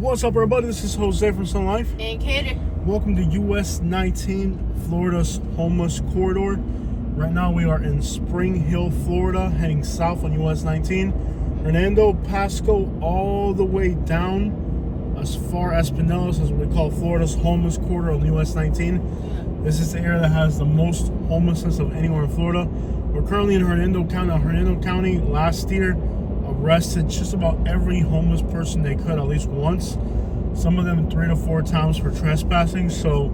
What's up, everybody? This is Jose from Sun Life. And Katie. Welcome to US-19, Florida's homeless corridor. Right now we are in Spring Hill, Florida, heading south on US-19. Hernando, Pasco, all the way down as far as Pinellas, as what we call Florida's homeless corridor on US-19. Yeah. This is the area that has the most homelessness of anywhere in Florida. We're currently in Hernando County. Hernando County last year arrested just about every homeless person they could at least once. Some of them 3 to 4 times for trespassing. So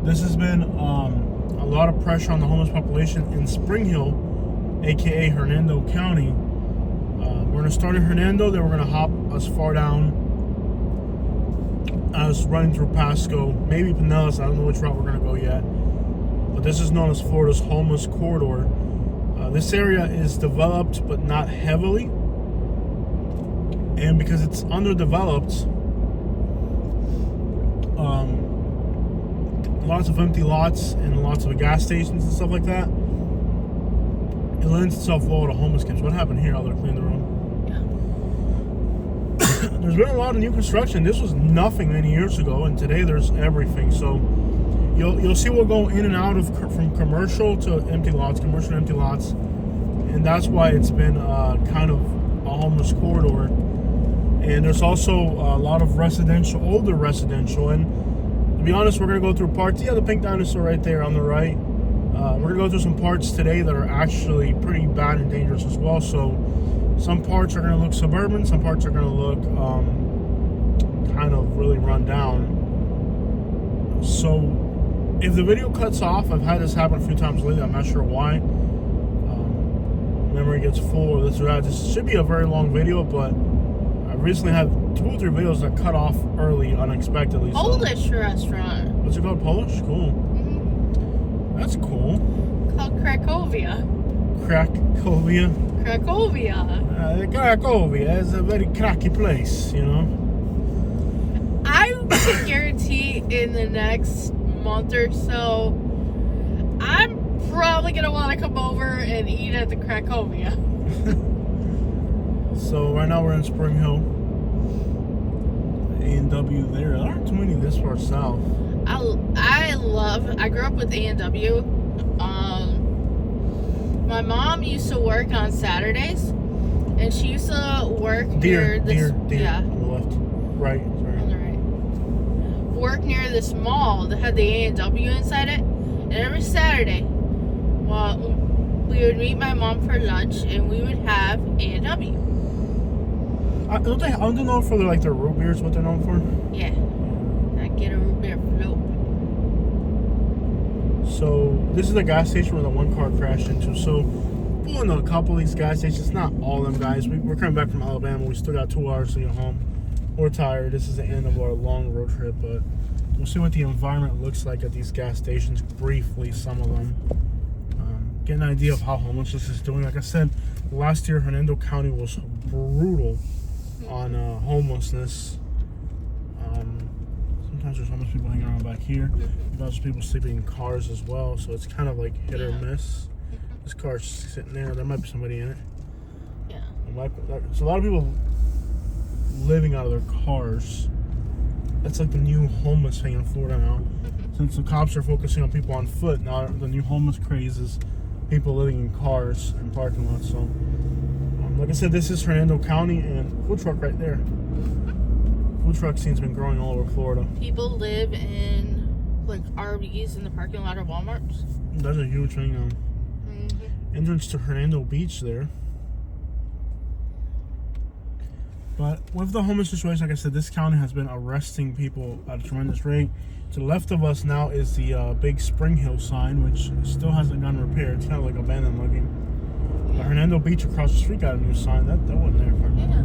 this has been a lot of pressure on the homeless population in Spring Hill, aka Hernando County. We're gonna start in Hernando, then we're gonna hop as far down as running through Pasco, maybe Pinellas. I don't know which route we're gonna go yet. But this is known as Florida's homeless corridor. This area is developed but not heavily. And because it's underdeveloped, lots of empty lots and lots of gas stations and stuff like that, it lends itself well to homeless camps. What happened here? Oh, they're cleaning the room. Yeah. There's been a lot of new construction. This was nothing many years ago, and today there's everything. So you'll see we'll go in and out of from commercial to empty lots, commercial to empty lots, and that's why it's been kind of a homeless corridor. And there's also a lot of residential, older residential. And to be honest, we're going to go through parts. Yeah, the pink dinosaur right there on the right. We're going to go through some parts today that are actually pretty bad and dangerous as well. So some parts are going to look suburban. Some parts are going to look kind of really run down. So if the video cuts off, I've had this happen a few times lately. I'm not sure why. Memory gets full or this or that. This should be a very long video, but I recently had 2 or 3 videos that cut off early, unexpectedly. Polish restaurant. What's it called? Polish? Cool. Mm-hmm. That's cool. Called Cracovia. Cracovia? Cracovia. Cracovia is a very cracky place, you know? I can guarantee in the next month or so, I'm probably going to want to come over and eat at the Cracovia. So right now we're in Spring Hill. A&W there. There aren't too many this far south. I grew up with A&W. My mom used to work on Saturdays, and she used to work near this. Yeah. On the left. Right. Sorry. On the right. Work near this mall that had the A&W inside it. And every Saturday, well, we would meet my mom for lunch, and we would have A&W. Don't they know for their root beers, what they're known for? Yeah. I get a root beer float. So this is the gas station where the one car crashed into. So pulling a couple of these gas stations, not all of them, guys. We're coming back from Alabama. We still got 2 hours to get home. We're tired. This is the end of our long road trip, but we'll see what the environment looks like at these gas stations briefly, some of them. Get an idea of how homelessness is doing. Like I said, last year Hernando County was brutal on homelessness. Sometimes there's homeless people hanging around back here. There's also people sleeping in cars as well, so it's kind of like hit or miss. This car's sitting there. There might be somebody in it. Yeah. There's a lot of people living out of their cars. That's like the new homeless thing in Florida now. Since the cops are focusing on people on foot, now the new homeless craze is people living in cars and parking lots. So, like I said, this is Hernando County, and food truck right there. Food truck scene's been growing all over Florida. People live in like RVs in the parking lot of Walmarts. That's a huge thing now. Mm-hmm. Entrance to Hernando Beach there. But with the homeless situation, like I said, this county has been arresting people at a tremendous rate. To the left of us now is the big Spring Hill sign, which still hasn't gotten repaired. It's kind of like abandoned looking. But Hernando Beach across the street got a new sign. That wasn't there for a minute. Yeah.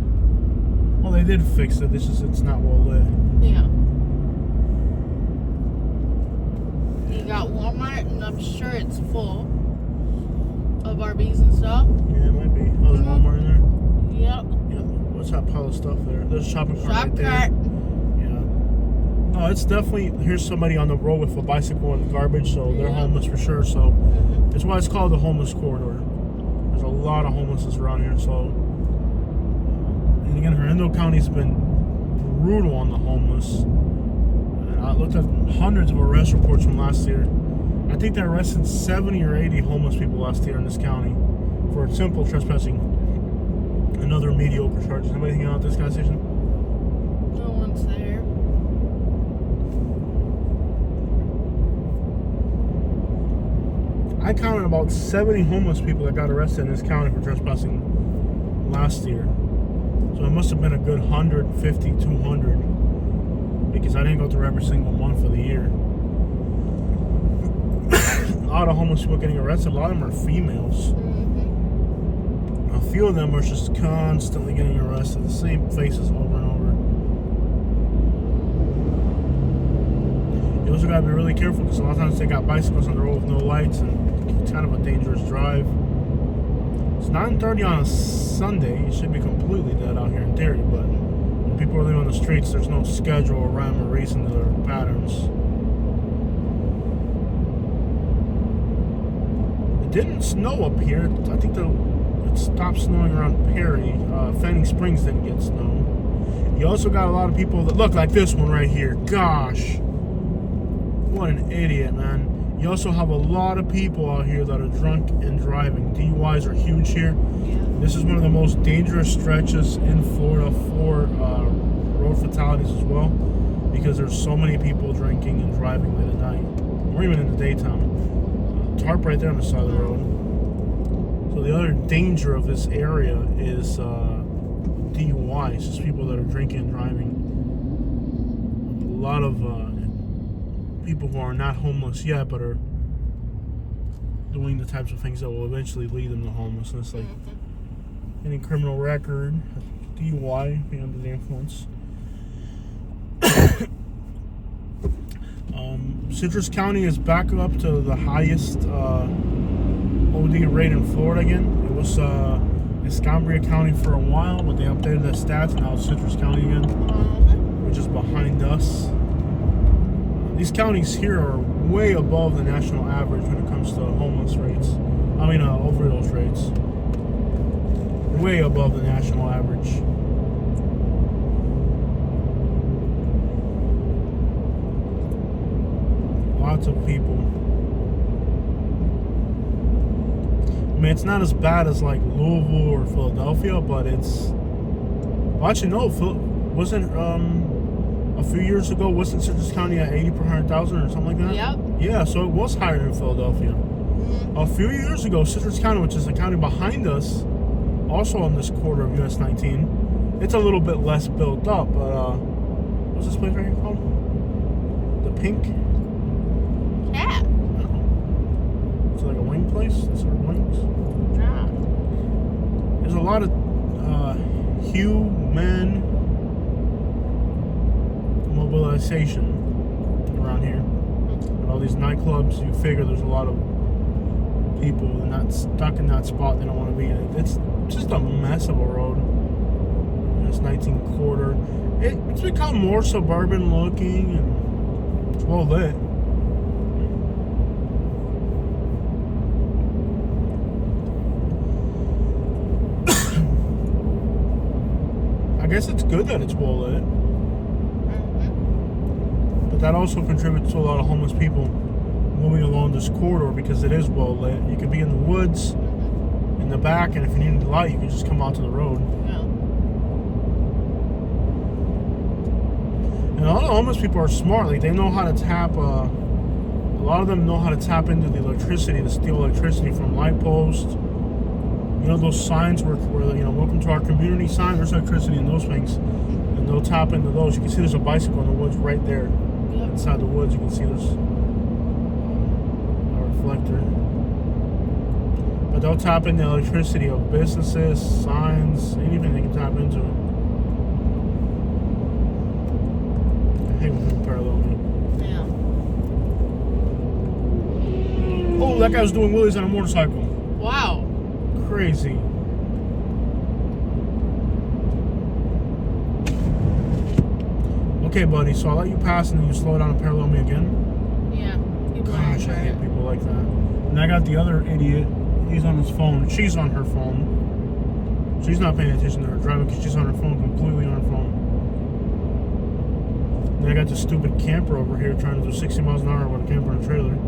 Well, they did fix it. It's not well lit. Yeah. You got Walmart, and I'm sure it's full of RVs and stuff. Yeah, it might be. Oh, there's Walmart in there? Yep. Yeah. What's that pile of stuff there? There's a shopping cart right there. Cart. Yeah. No, it's definitely, here's somebody on the road with a bicycle and garbage, so they're homeless for sure. So that's why it's called the homeless corridor. There's a lot of homelessness around here. So, and again, Hernando County's been brutal on the homeless. And I looked at hundreds of arrest reports from last year. I think they arrested 70 or 80 homeless people last year in this county for simple trespassing and other mediocre charges. Anybody hanging out at this gas station? No one's there. I counted about 70 homeless people that got arrested in this county for trespassing last year. So it must have been a good 150, 200, because I didn't go through every single month of the year. A lot of homeless people getting arrested. A lot of them are females. Mm-hmm. A few of them are just constantly getting arrested. The same faces over and over. You also gotta be really careful because a lot of times they got bicycles on the road with no lights, and it's kind of a dangerous drive. It's 9:30 on a Sunday. It should be completely dead out here in theory, but when people are living on the streets, there's no schedule or rhyme or reason to their patterns. It didn't snow up here. I think it stopped snowing around Perry. Fanning Springs didn't get snow. You also got a lot of people that look like this one right here. Gosh, what an idiot, man. You also have a lot of people out here that are drunk and driving. DUIs are huge here. Yeah. This is one of the most dangerous stretches in Florida for road fatalities as well, because there's so many people drinking and driving late at night, or even in the daytime. Tarp right there on the side of the road. So the other danger of this area is DUIs, just people that are drinking and driving. A lot of people who are not homeless yet, but are doing the types of things that will eventually lead them to homelessness, like any criminal record, DUI, being under the influence. Citrus County is back up to the highest OD rate in Florida again. It was Escambria County for a while, but they updated the stats, and now it's Citrus County again, which is behind us. These counties here are way above the national average when it comes to homeless rates. Overdose rates. Way above the national average. Lots of people. I mean, it's not as bad as like Louisville or Philadelphia, but it's... Well, actually, no. Wasn't... a few years ago, wasn't Citrus County at 80 per 100,000 or something like that? Yep. Yeah, so it was higher than Philadelphia. A few years ago, Citrus County, which is the county behind us, also on this quarter of US-19, it's a little bit less built up, but what's this place right here called? The Pink? Cat. No. It's like a wing place? It's sort of wings? Yeah. There's a lot of human mobilization around here. And all these nightclubs, you figure there's a lot of people not stuck in that spot they don't want to be in. It's just a mess of a road. It's 19 quarter. It's become more suburban looking and it's well lit. I guess it's good that it's well lit. But that also contributes to a lot of homeless people moving along this corridor because it is well lit. You could be in the woods, in the back, and if you needed light, you could just come out to the road. Yeah. And a lot of homeless people are smart. Like, they know how to tap, a lot of them know how to tap into the electricity, to steal electricity from light posts. You know, those signs where welcome to our community sign, there's electricity in those things. And they'll tap into those. You can see there's a bicycle in the woods right there. Yep. Inside the woods, you can see there's a reflector. But they'll tap into the electricity of businesses, signs, anything they can tap into. I hate when people parallel me. Yeah. Oh, that guy was doing wheelies on a motorcycle. Wow. Crazy. Okay, buddy, so I'll let you pass and then you slow down and parallel me again. Yeah. Gosh, I hate people like that. And I got the other idiot. He's on his phone. She's on her phone. She's not paying attention to her driving because she's on her phone, completely on her phone. Then I got this stupid camper over here trying to do 60 miles an hour with a camper and a trailer.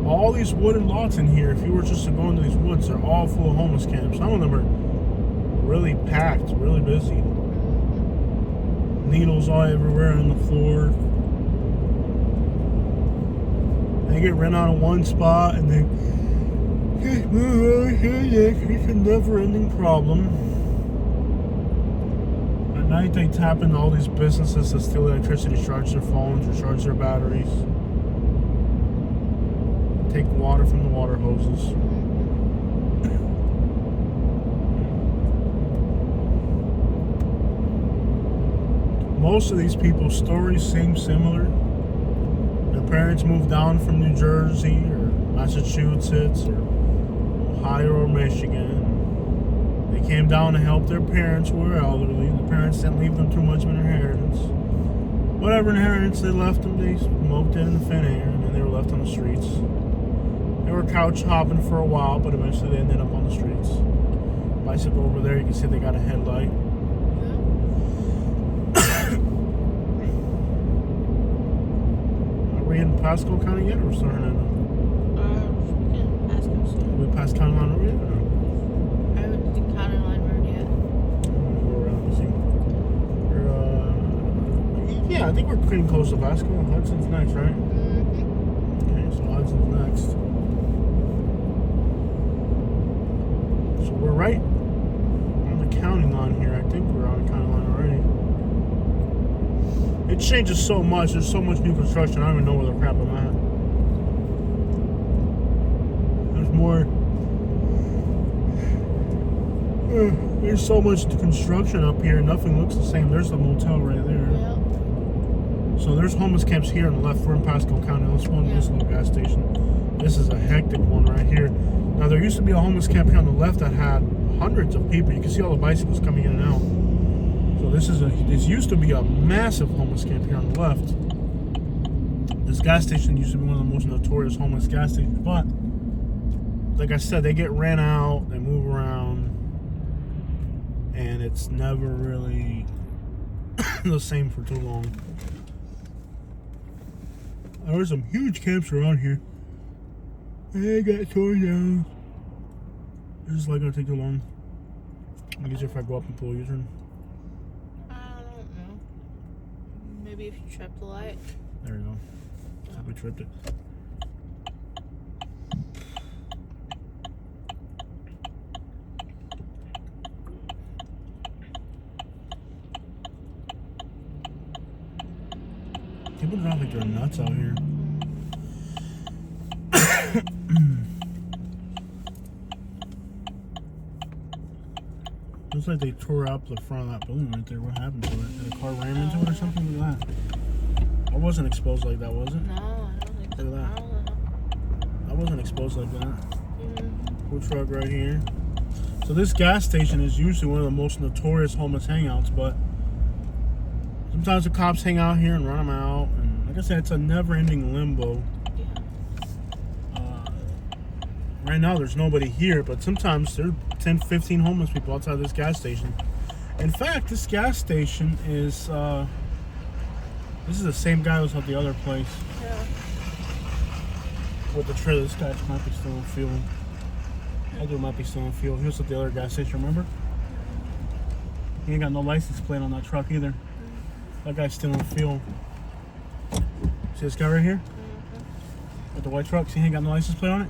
All these wooded lots in here, if you were just to go into these woods, they're all full of homeless camps. Some of them are really packed, really busy. Needles all everywhere on the floor. They get rent out of one spot and they just move over here next. It's a never-ending problem. At night they tap into all these businesses that steal electricity, charge their phones or charge their batteries. Take water from the water hoses. Most of these people's stories seem similar. Their parents moved down from New Jersey or Massachusetts or Ohio or Michigan. They came down to help their parents who were elderly. The parents didn't leave them too much of an inheritance. Whatever inheritance they left them, they smoked it in the thin air, and then they were left on the streets. They were couch hopping for a while, but eventually they ended up on the streets. Bicycle over there, you can see they got a headlight. Are we in Pasco County yet, or still Hernando? In Pasco still. Are we past County Line Road yet? Or no? I haven't seen County Line Road yet. Go around and see. Yeah, I think we're pretty close to Pasco. Hudson's next, right? Mm-hmm. Okay, so Hudson's next. So we're right on the county line here. I think we're on the county line already. It changes so much. There's so much new construction. I don't even know where the crap I'm at. There's more. There's so much construction up here. Nothing looks the same. There's a motel right there. Yep. So there's homeless camps here on the left. We're in Pasco County. Let's go to this little gas station. This is a hectic one right here. Now there used to be a homeless camp here on the left that had hundreds of people. You can see all the bicycles coming in and out. So this used to be a massive homeless camp here on the left. This gas station used to be one of the most notorious homeless gas stations, but like I said, they get rent out, they move around, and it's never really the same for too long. There's some huge camps around here. They got torn down. This is like gonna take too long. I guess if I go up and pull a U-turn. I don't know. Maybe if you trip the light. There we go. So we tripped it. People drive like they're nuts out here. Looks like they tore up the front of that building right there. What happened to it? Did a car ram into it or something like that? I wasn't exposed like that, was it? No, I don't think so. Look at that. I don't know. I wasn't exposed like that. Food truck right here. So this gas station is usually one of the most notorious homeless hangouts, but sometimes the cops hang out here and run them out. And like I said, it's a never-ending limbo. Right now, there's nobody here, but sometimes there are 10, 15 homeless people outside this gas station. In fact, this gas station is, this is the same guy who was at the other place. Yeah. With the trailer. This guy might be still in fuel. I do might be still in fuel. He was at the other gas station, remember? He ain't got no license plate on that truck either. That guy's still in fuel. See this guy right here? With the white truck? See, he ain't got no license plate on it?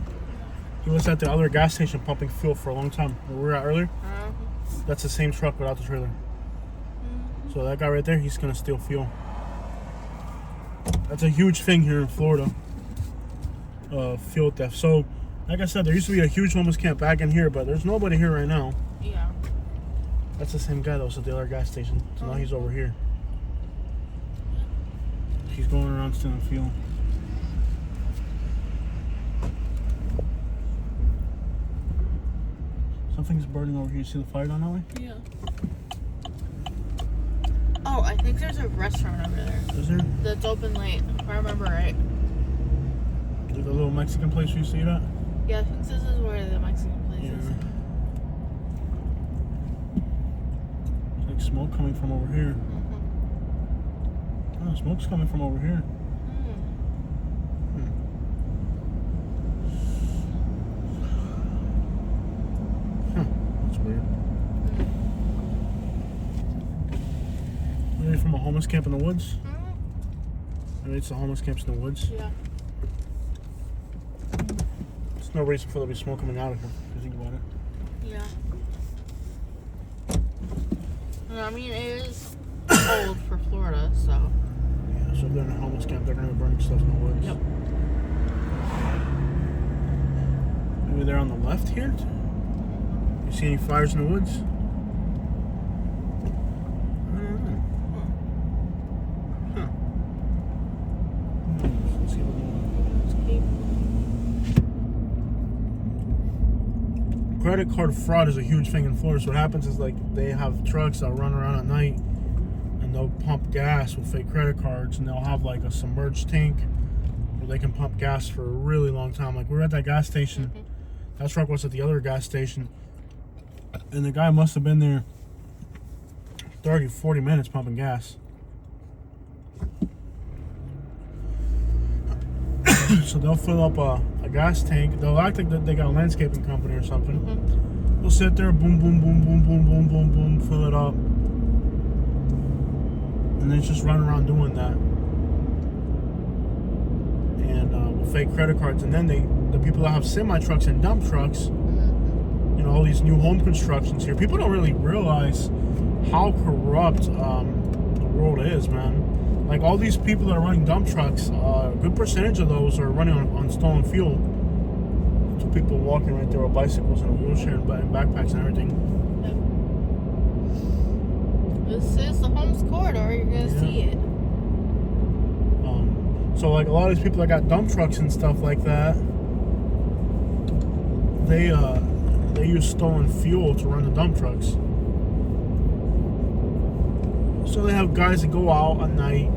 He was at the other gas station pumping fuel for a long time. Where we were at earlier? That's the same truck without the trailer. So that guy right there, he's gonna steal fuel. That's a huge thing here in Florida. Fuel theft. So, like I said, there used to be a huge homeless camp back in here, but there's nobody here right now. Yeah. That's the same guy that was at the other gas station. So now he's over here. He's going around stealing fuel. Something's burning over here. You see the fire down that way? Yeah. Oh, I think there's a restaurant over there. Is there? That's open late, if I remember right. The little Mexican place you see that? Yeah, I think this is where the Mexican place is. smoke coming from over here. Oh, smoke's coming from over here. That's weird. Maybe from a homeless camp in the woods? Maybe it's the homeless camps in the woods? Yeah. There's no reason for there to be smoke coming out of here, if you think about it. Yeah. I mean, it is cold for Florida, so. Yeah, so if they're in a homeless camp, they're going to be burning stuff in the woods. Yep. Maybe they're on the left here? You see any fires in the woods? I don't know. Huh. Let's see what more. Credit card fraud is a huge thing in Florida. So what happens is, like, they have trucks that run around at night and they'll pump gas with fake credit cards, and they'll have like a submerged tank where they can pump gas for a really long time. Like, we were at that gas station. That truck was at the other gas station, and the guy must have been there 30, 40 minutes pumping gas. So they'll fill up a gas tank. They'll act like they got a landscaping company or something. They'll sit there, boom, boom, boom, boom, boom, boom, boom, boom, fill it up. And then just run around doing that. And with fake credit cards. And then the people that have semi-trucks and dump trucks, you know, all these new home constructions here, people don't really realize how corrupt the world is, man. Like, all these people that are running dump trucks, a good percentage of those are running on stolen fuel. Two people walking right there with bicycles and a wheelchair and backpacks and everything. This is the homeless corridor. You're going to see it. So, like, a lot of these people that got dump trucks and stuff like that, they use stolen fuel to run the dump trucks. So they have guys that go out at night,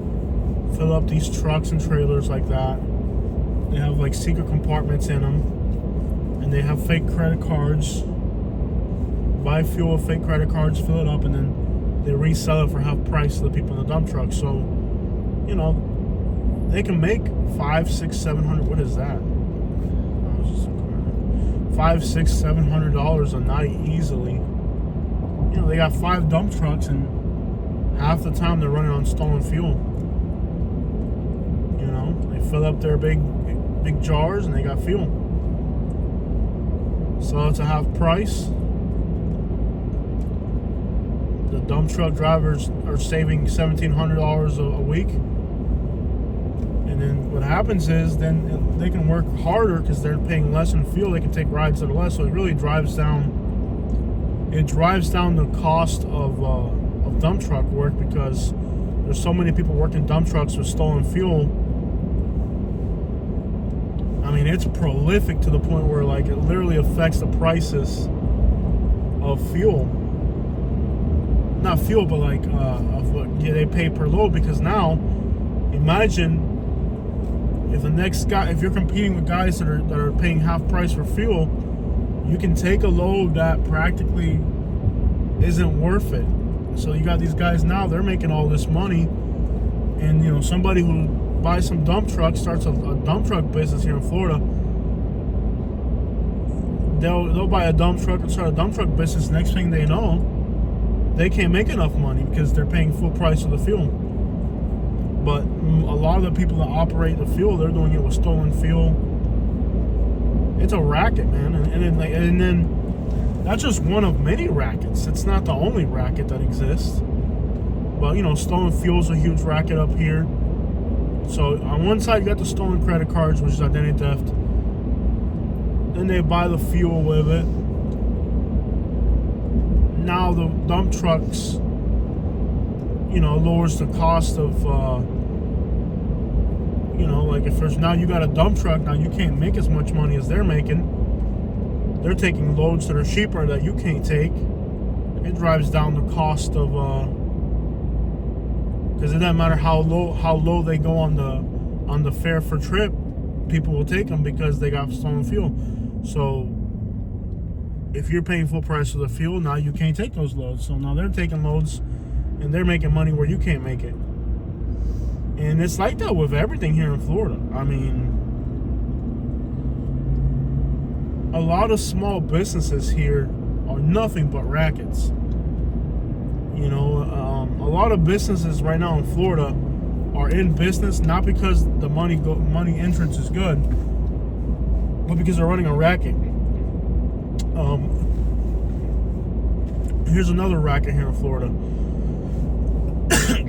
fill up these trucks and trailers like that. They have like secret compartments in them, and they have fake credit cards. Buy fuel with fake credit cards, fill it up, and then they resell it for half price to the people in the dump truck. So, you know, they can make $500, $600, $700. What is that? $500, $600, $700 a night easily. You know, they got 5 dump trucks, and half the time they're running on stolen fuel. You know, they fill up their big jars and they got fuel. So it's a half price. The dump truck drivers are saving $1,700 a week. And then what happens is then they can work harder because they're paying less in fuel. They can take rides that are less. So it really drives down the cost of dump truck work, because there's so many people working dump trucks with stolen fuel. I mean, it's prolific to the point where, like, it literally affects the prices of fuel. Not fuel, but like of what they pay per load. Because now, imagine if you're competing with guys that are paying half price for fuel, you can take a load that practically isn't worth it. So you got these guys now, they're making all this money, and you know, somebody who buys some dump trucks, starts a dump truck business here in Florida, they'll buy a dump truck and start a dump truck business. Next thing they know, they can't make enough money because they're paying full price of the fuel. But a lot of the people that operate the fuel, they're doing it with stolen fuel. It's a racket, man. And then that's just one of many rackets. It's not the only racket that exists. But, you know, stolen fuel is a huge racket up here. So on one side, you got the stolen credit cards, which is identity theft. Then they buy the fuel with it. Now the dump trucks, you know, lowers the cost of, you know, like if there's now you got a dump truck, now you can't make as much money as they're making. They're taking loads that are cheaper that you can't take. It drives down the cost of, because it doesn't matter how low they go on the fare for trip, people will take them because they got stolen fuel. So if you're paying full price for the fuel, now you can't take those loads. So now they're taking loads and they're making money where you can't make it. And it's like that with everything here in Florida. I mean, a lot of small businesses here are nothing but rackets. You know, a lot of businesses right now in Florida are in business not because the money entrance is good, but because they're running a racket. Here's another racket here in Florida.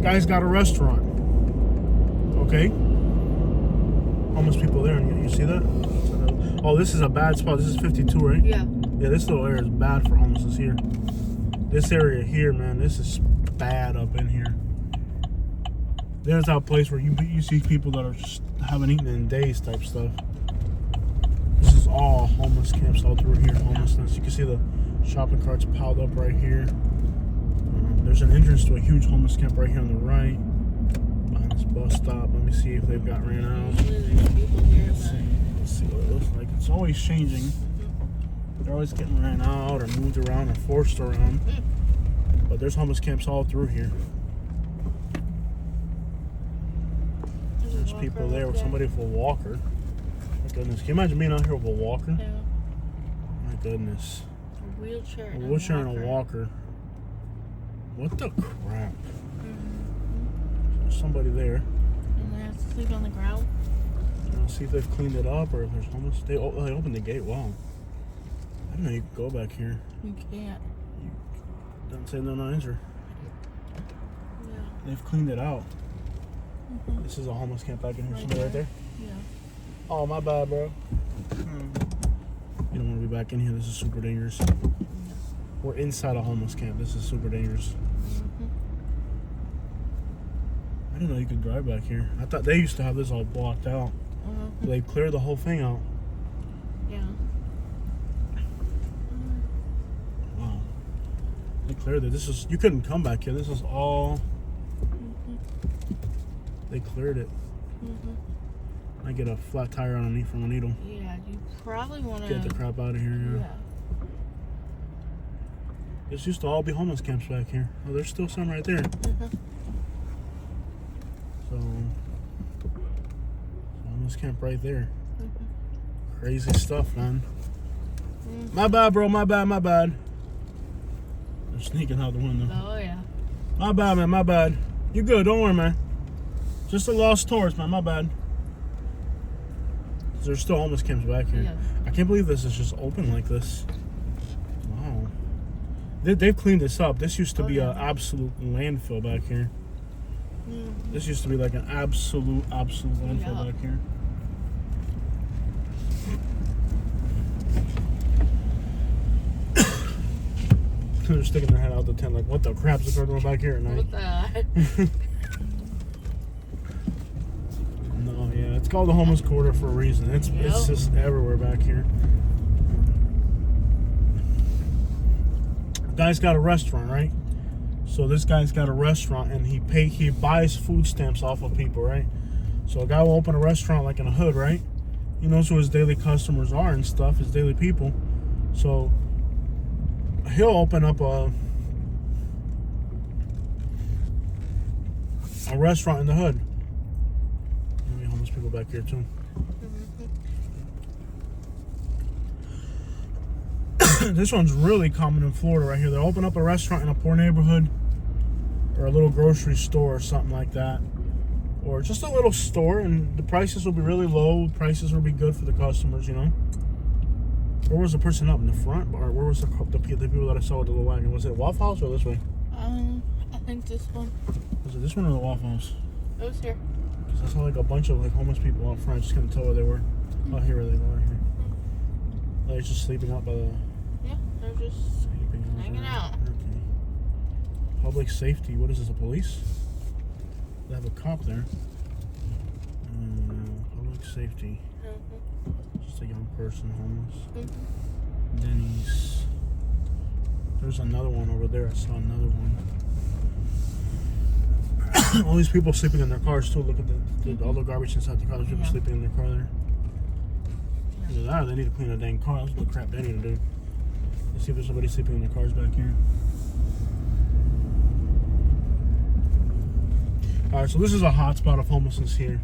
Guy's got a restaurant. Okay, homeless people there, and you see that? Oh, this is a bad spot. This is 52, right? Yeah. Yeah, this little area is bad for homelessness here. This area here, man, this is bad up in here. There's that place where you see people that are just haven't eaten in days type stuff. This is all homeless camps all through here, homelessness. You can see the shopping carts piled up right here. There's an entrance to a huge homeless camp right here on the right. Behind this bus stop. Let me see if they've got ran out. Let's see what it looks like. It's always changing. They're always getting ran out or moved around or forced around. But there's homeless camps all through here. There's people there with somebody with a walker. My goodness. Can you imagine being out here with a walker? Yeah. My goodness. A wheelchair and a walker. What the crap? There's somebody there. And they have to sleep on the ground. Let's see if they've cleaned it up or if there's homeless. They opened the gate. Wow. I didn't know you could go back here. You can't. Doesn't say no answer. Yeah. They've cleaned it out. This is a homeless camp back in here. Somebody right there? Yeah. Oh, my bad, bro. You don't want to be back in here. This is super dangerous. We're inside a homeless camp. This is super dangerous. I didn't know you could drive back here. I thought they used to have this all blocked out. They cleared the whole thing out. Yeah. Wow. They cleared it. You couldn't come back here. This is all. They cleared it. I get a flat tire underneath from a needle. Yeah, you probably want to get the crap out of here. Yeah. This used to all be homeless camps back here. Oh, there's still some right there. So, homeless camp right there. Crazy stuff, man. My bad, bro. My bad. They're sneaking out the window. Oh, yeah. My bad, man. My bad. You good? Don't worry, man. Just a lost tourist, man. My bad. There's still homeless camps back here. Yeah. I can't believe this is just open like this. Wow. They've cleaned this up. This used to be an absolute landfill back here. This used to be like an absolute landfill back here. They're sticking their head out the tent like, what the crap's the going back here at night? What the? No, yeah, it's called the homeless quarter for a reason. It's just everywhere back here. Guy's got a restaurant, right? So this guy's got a restaurant, and he buys food stamps off of people, right? So a guy will open a restaurant like in a hood, right? He knows who his daily customers are and stuff, his daily people. So he'll open up a restaurant in the hood. Maybe homeless people back here too. This one's really common in Florida right here. They'll open up a restaurant in a poor neighborhood or a little grocery store or something like that. Or just a little store, and the prices will be really low. Prices will be good for the customers, you know. Where was the person up in the front? Or where was the people that I saw with the little wagon? Was it Waffle House or this way? I think this one. Was it this one or the Waffle House? It was here. Because I saw like a bunch of like homeless people out front. I just couldn't tell where they were. Oh, here they were. Right here. They're just sleeping out by the... Yeah, they're just hanging out. Okay. Public safety. What is this, a police? They have a cop there. Public safety. Just a young person, homeless. Denny's. There's another one over there. I saw another one. All these people sleeping in their cars too. Look at all the garbage inside the car. There's people sleeping in their car there. Either that or they need to clean the dang car. That's what crap they need to do. Let's see if there's somebody sleeping in their cars back here. All right, so this is a hot spot of homelessness here.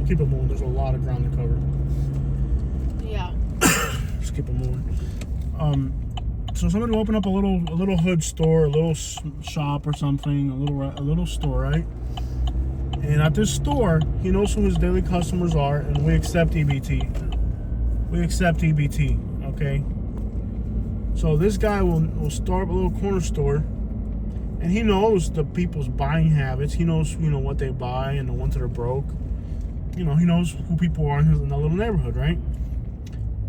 Keep it moving. There's a lot of ground to cover. Yeah. Just keep it moving. So somebody will open up a little hood store, a little shop or something, a little store, right? And at this store, he knows who his daily customers are, and we accept EBT. We accept EBT, okay? So this guy will start a little corner store, and he knows the people's buying habits. He knows, what they buy and the ones that are broke. He knows who people are in that little neighborhood, right?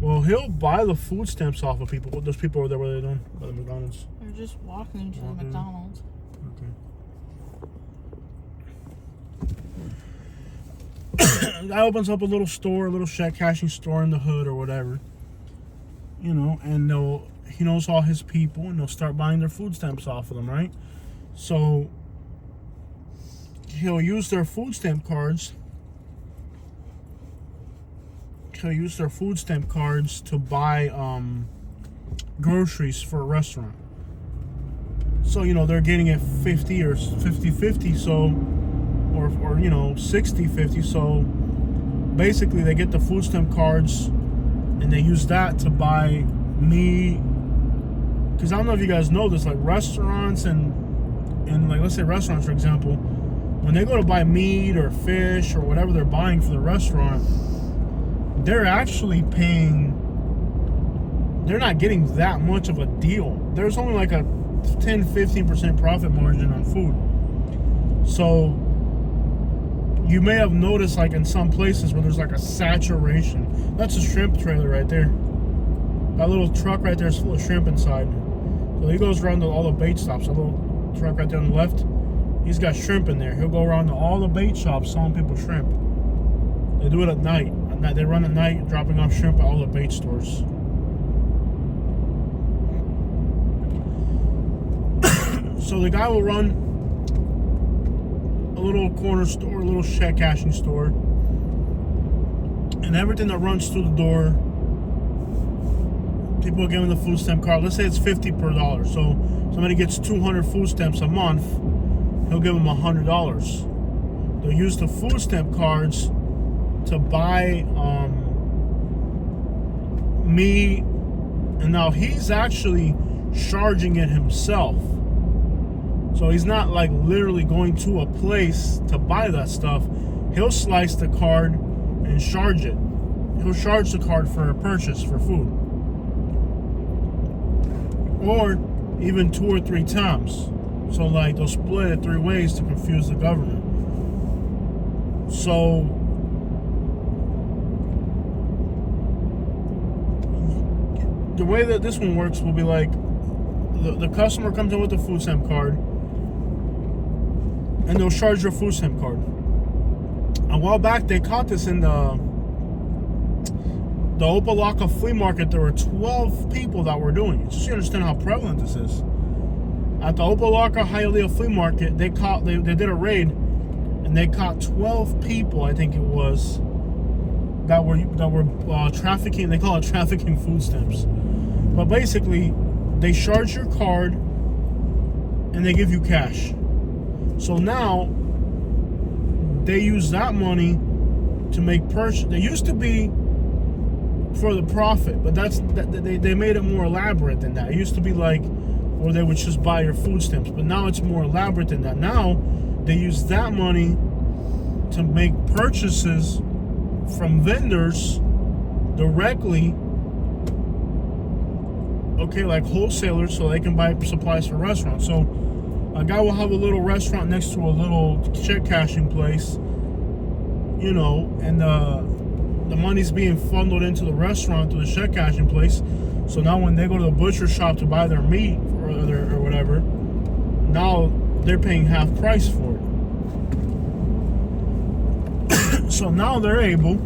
Well, he'll buy the food stamps off of people. Those people over there, what are they doing? By the McDonald's. They're just walking to the McDonald's. Okay. Guy opens up a little store, a little check cashing store in the hood or whatever. And he knows all his people, and they'll start buying their food stamps off of them, right? So he'll use their food stamp cards. He'll use their food stamp cards to buy groceries for a restaurant. So, they're getting it 50 or 50-50, so or 60-50. So basically they get the food stamp cards and they use that to buy meat. Because I don't know if you guys know this, like restaurants and like, let's say restaurants, for example, when they go to buy meat or fish or whatever they're buying for the restaurant, they're actually paying, they're not getting that much of a deal. There's only like a 10-15% profit margin on food. So you may have noticed, like in some places where there's like a saturation. That's a shrimp trailer right there. That little truck right there is full of shrimp inside. So he goes around to all the bait stops. That little truck right there on the left, he's got shrimp in there. He'll go around to all the bait shops selling people shrimp. They do it at night. They run at night, dropping off shrimp at all the bait stores. So the guy will run a little corner store, a little check cashing store, and everything that runs through the door, people will give him the food stamp card. Let's say it's $50 per dollar. So somebody gets 200 food stamps a month, he'll give them $100. They'll use the food stamp cards to buy meat, and now he's actually charging it himself. So he's not like literally going to a place to buy that stuff. He'll slice the card and charge it. He'll charge the card for a purchase for food, or even 2 or 3 times. So like they'll split it 3 ways to confuse the government. So the way that this one works will be like the customer comes in with the food stamp card, and they'll charge your food stamp card. A while back, they caught this in the Opalaka flea market. There were 12 people that were doing it. Just so you understand how prevalent this is. At the Opalaka Hialeah flea market, they did a raid, and they caught 12 people, I think it was, that were trafficking. They call it trafficking food stamps. But basically, they charge your card and they give you cash. So now they use that money to make purchase. They used to be for the profit, but they made it more elaborate than that. It used to be like, or they would just buy your food stamps, but now it's more elaborate than that. Now they use that money to make purchases from vendors directly, okay, like wholesalers, so they can buy supplies for restaurants. So a guy will have a little restaurant next to a little check cashing place, and the money's being funneled into the restaurant through the check cashing place. So now when they go to the butcher shop to buy their meat or whatever, now they're paying half price for it. So now they're able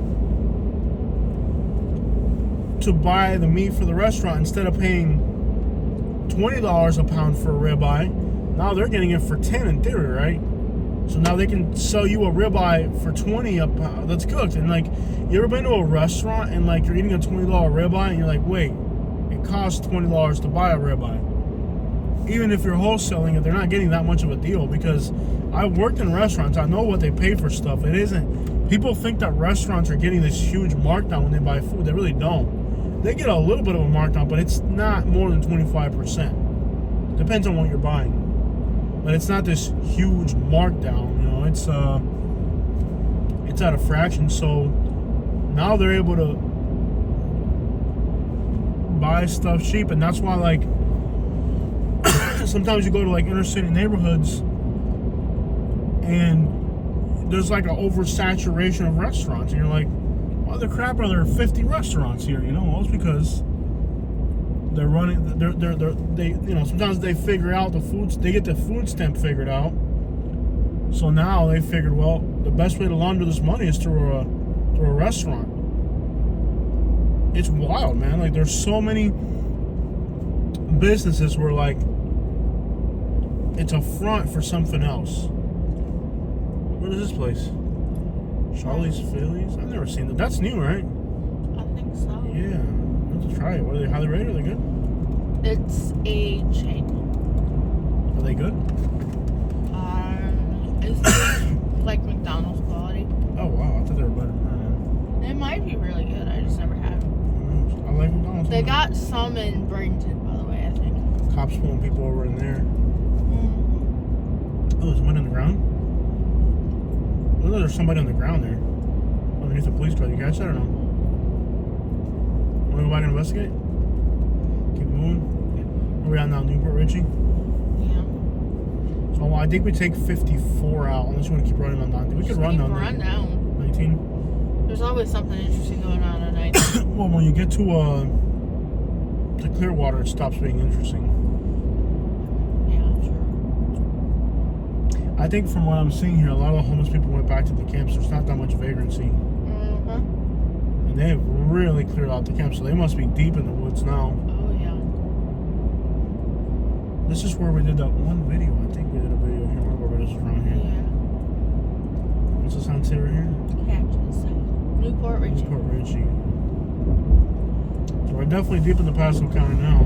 to buy the meat for the restaurant. Instead of paying $20 a pound for a ribeye, now they're getting it for 10 in theory, right? So now they can sell you a ribeye for 20 a pound that's cooked. And like, you ever been to a restaurant and like you're eating a $20 ribeye and you're like, wait, it costs $20 to buy a ribeye. even if you're wholesaling it, they're not getting that much of a deal, because I worked in restaurants. I know what they pay for stuff. It isn't. People think that restaurants are getting this huge markdown when they buy food. They really don't. They get a little bit of a markdown, but it's not more than 25%. Depends on what you're buying. But it's not this huge markdown. You know, it's at a fraction. So now they're able to buy stuff cheap, and that's why, like, sometimes you go to like inner city neighborhoods and there's like an oversaturation of restaurants, and you're like, why the crap are there 50 restaurants here? You know, well, it's because they're running. They you know, sometimes they figure out the foods. They get the food stamp figured out. So now they figured, well, the best way to launder this money is through a restaurant. It's wild, man. Like, there's so many businesses where, like, it's a front for something else. What is this place? Charlie's Phillies? I've never seen that. That's new, right? I think so. Yeah. Let's try it. What are they? Highly rated? Are they good? It's a chain. Are they good? It's like McDonald's quality. Oh, wow. I thought they were better. It might be really good. I just never had them. I like McDonald's. They got some in Burlington, by the way, I think. Cops pulling people over in there. Mm-hmm. Oh, there's one on the ground? Oh, there's somebody on the ground there. Underneath the police car. You catch that or no? Want to go back and investigate? Keep moving. Where we at now? Newport Richie? Yeah. So I think we take 54 out, unless you want to keep running on 19. We could run down there. Run down. 19? There's always something interesting going on at night. Well, when you get to Clearwater, it stops being interesting. Yeah, sure. I think from what I'm seeing here, a lot of the homeless people went back to the camps. There's not that much vagrancy. Mm-hmm. And they have really cleared out the camps, so they must be deep in the woods now. Oh, yeah. This is where we did that one video. I think we did a video here. One of our videos around here. Yeah. What's the sign say right here? Catches. Newport Richie. Newport Richie. So we're definitely deep in the Pasco County now.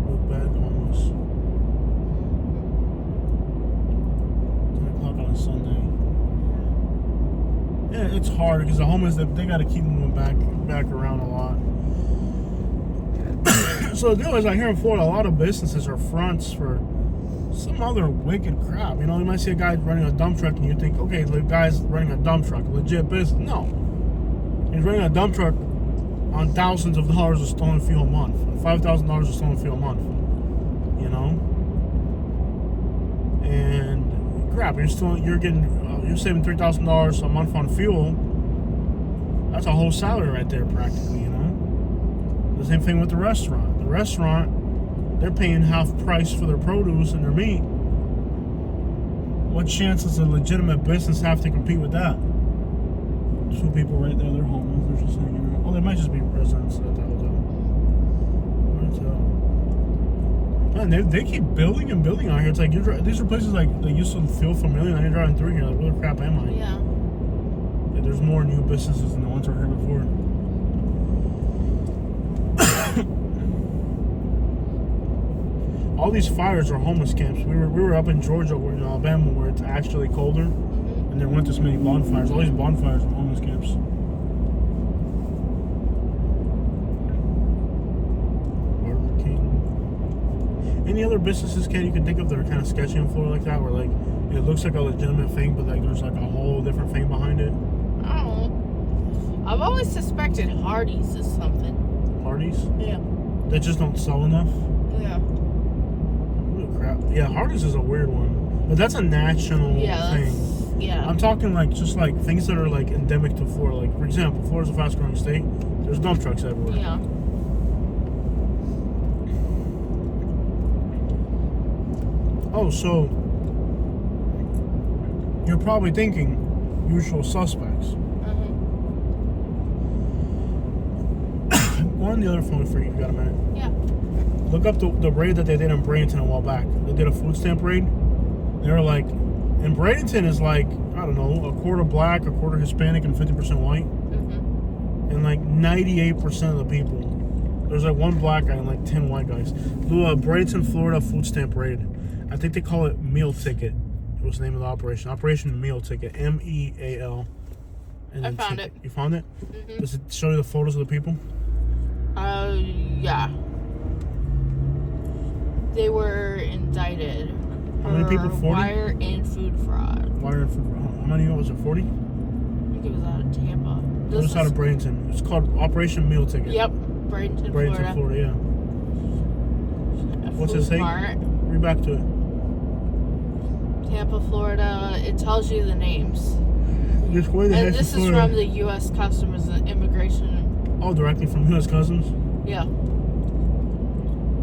Look bad homeless. 10 o'clock on a Sunday. Yeah, it's hard because the homeless, they got to keep moving back around a lot. So the deal is, like, here in Florida, a lot of businesses are fronts for some other wicked crap. You know, you might see a guy running a dump truck and you think, okay, the guy's running a dump truck, legit business. No. He's running a dump truck on thousands of dollars of stolen fuel a month. $5,000 of stolen fuel a month. You know? And crap, you're saving $3,000 a month on fuel. That's a whole salary right there, practically, you know? The same thing with the restaurant. The restaurant, they're paying half price for their produce and their meat. What chance does a legitimate business have to compete with that? Two people right there, they're homeless, they're just hanging out. Oh, they might just be residents at the hotel. Man, they keep building and building out here. It's like, these are places like they used to feel familiar, and you're driving through here, like, where the crap am I? Yeah. There's more new businesses than the ones that were here before. All these fires are homeless camps. We were up in Georgia, or in Alabama, where it's actually colder, and there weren't this many bonfires. All these bonfires are homeless camps. Burger King. Any other businesses, Kate, you can think of that are kind of sketchy in Florida like that, where like it looks like a legitimate thing, but like there's like a whole different thing behind it? I don't know. I've always suspected Hardee's is something. Hardee's? Yeah. That just don't sell enough? Yeah. Holy crap. Yeah, Hardee's is a weird one. But that's a national thing. Yeah. I'm talking like just like things that are like endemic to Florida. Like, for example, Florida's a fast growing state. There's dump trucks everywhere. Yeah. Oh, so you're probably thinking usual suspects. Go on the other phone for you. You got a minute? Yeah. Look up the raid that they did in Bradenton a while back. They did a food stamp raid. They were like, and Bradenton is like, I don't know, a quarter black, a quarter Hispanic, and 50% white. And like 98% of the people, there's like one black guy and like 10 white guys. Bradenton, Florida food stamp raid. I think they call it Meal Ticket. It was the name of the operation. Operation Meal Ticket. MEAL. I found it. You found it? Does it show you the photos of the people? Yeah. They were indicted. How many people? 40? Wire and food fraud. Wire and food fraud. How many was it? 40? I think it was out of Tampa. It was out of Bradenton. It's called Operation Meal Ticket. Yep. Bradenton, Florida, yeah. What's it say? Read back to it. Tampa, Florida. It tells you the names. Just where the heck And this is from the U.S. Customs and Immigration. Oh, directly from U.S. Customs? Yeah.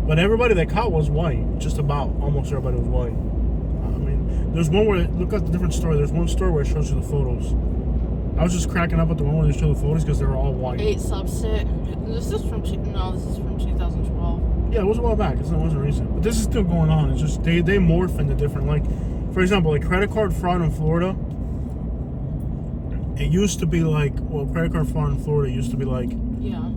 But everybody they caught was white. Just about. Almost everybody was white. I mean, there's one where, look at the different story. There's one story where it shows you the photos. I was just cracking up at the one where they show the photos because they were all white. 8 subset. This is from 2012. Yeah, it was a while back. It wasn't recent. But this is still going on. It's just they morph into different, like, for example, like credit card fraud in Florida. It used to be like, well, credit card fraud in Florida used to be like, yeah.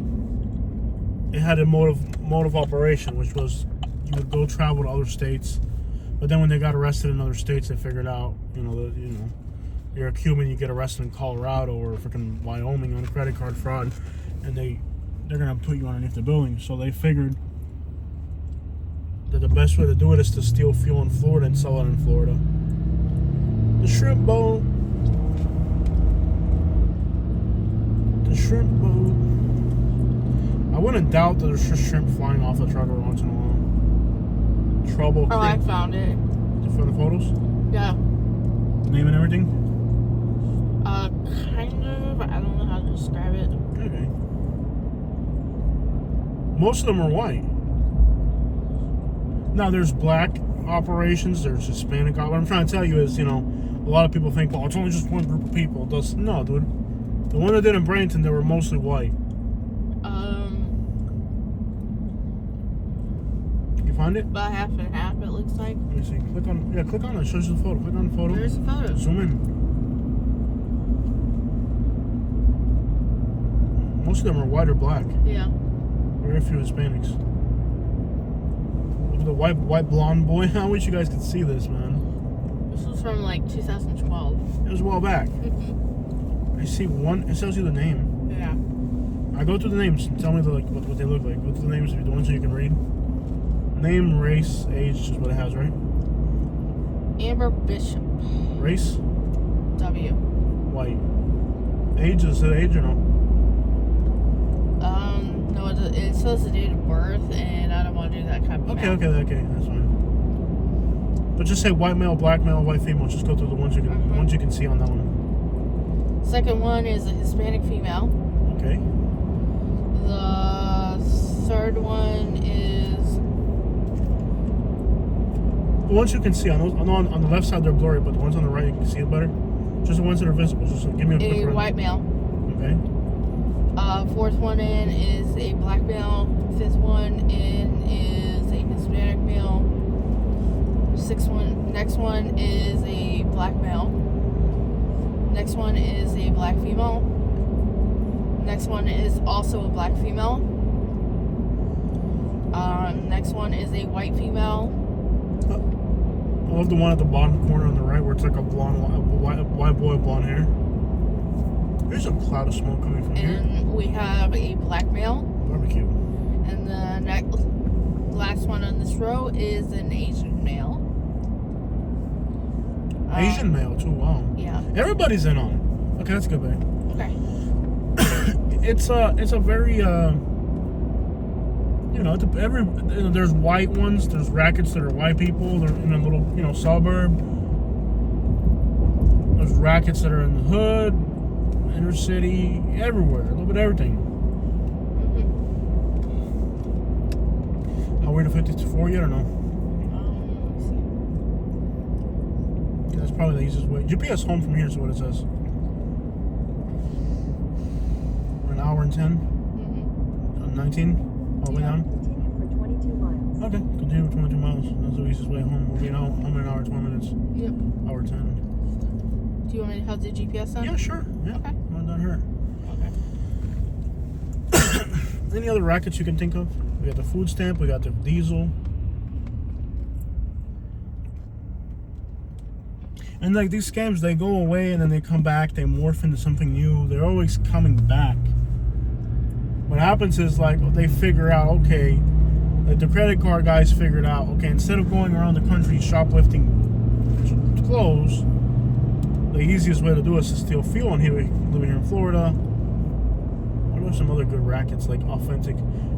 It had a mode of operation, which was you would go travel to other states, but then when they got arrested in other states, they figured out, you're a Cuban, you get arrested in Colorado or freaking Wyoming on credit card fraud, and they're gonna put you underneath the building. So they figured that the best way to do it is to steal fuel in Florida and sell it in Florida. The shrimp boat. The shrimp boat. I wouldn't doubt that there's just shrimp flying off the truck every once in a while. Trouble Creek. I found it. You found the photos? Yeah. Name and everything? Kind of. I don't know how to describe it. Okay. Most of them are white. Now, there's black operations, there's Hispanic. What I'm trying to tell you is, a lot of people think, well, it's only just one group of people. No, dude. The one that did in Bradenton, they were mostly white. You find it? About half and half, it looks like. Let me see. Click on it. It shows you the photo. Click on the photo. There's the photo. Zoom in. Most of them are white or black. Yeah. Very few Hispanics. Look at the white blonde boy. I wish you guys could see this, man. This was from like 2012. It was a while back. I see one. It tells you the name. Yeah. I go through the names and tell me what they look like. Go through the names, the ones that you can read. Name, race, age, is what it has, right? Amber Bishop. Race? W. White. Age, does it say age or no? No, it says the date of birth, and I don't want to do that kind of math. Okay, that's fine. But just say white male, black male, white female. Just go through the ones you can see on that one. Second one is a Hispanic female. Okay. The third one is... The ones you can see, I know on the left side they're blurry, but the ones on the right you can see it better. Just the ones that are visible. Just give me a quick run. White male. Okay. Fourth one in is a black male. Fifth one in is a Hispanic male. Next one is a black male. Next one is a black female. Next one is also a black female. Next one is a white female. I love the one at the bottom corner on the right where it's like a blonde, white boy with blonde hair. There's a cloud of smoke coming from here. And we have a black male. Barbecue. And the last one on this row is an Asian male. Asian male too. Wow. Yeah. Everybody's in on it. Okay, that's good, babe. Okay. It's a very there's white ones. There's rackets that are white people. They're in a little suburb. There's rackets that are in the hood, inner city, everywhere. A little bit of everything. How weird, 54 yet or no? Yeah, that's probably the easiest way. GPS home from here is what it says. We're an hour and 10. 19. All the way down. 22 miles. Okay, continue with 22 miles. That's the easiest way home. We'll be home in an hour, 20 minutes. Yep. Hour 10. Do you want me to have the GPS on? Yeah, sure. Yeah. Okay. Not done hurt. Okay. Any other rackets you can think of? We got the food stamp, we got the diesel. And like these scams, they go away and then they come back, they morph into something new. They're always coming back. What happens is like they figure out, okay, like the credit card guys figured out, okay, instead of going around the country shoplifting clothes, the easiest way to do it is to steal fuel. And here we living here in Florida. What are some other good rackets, like authentic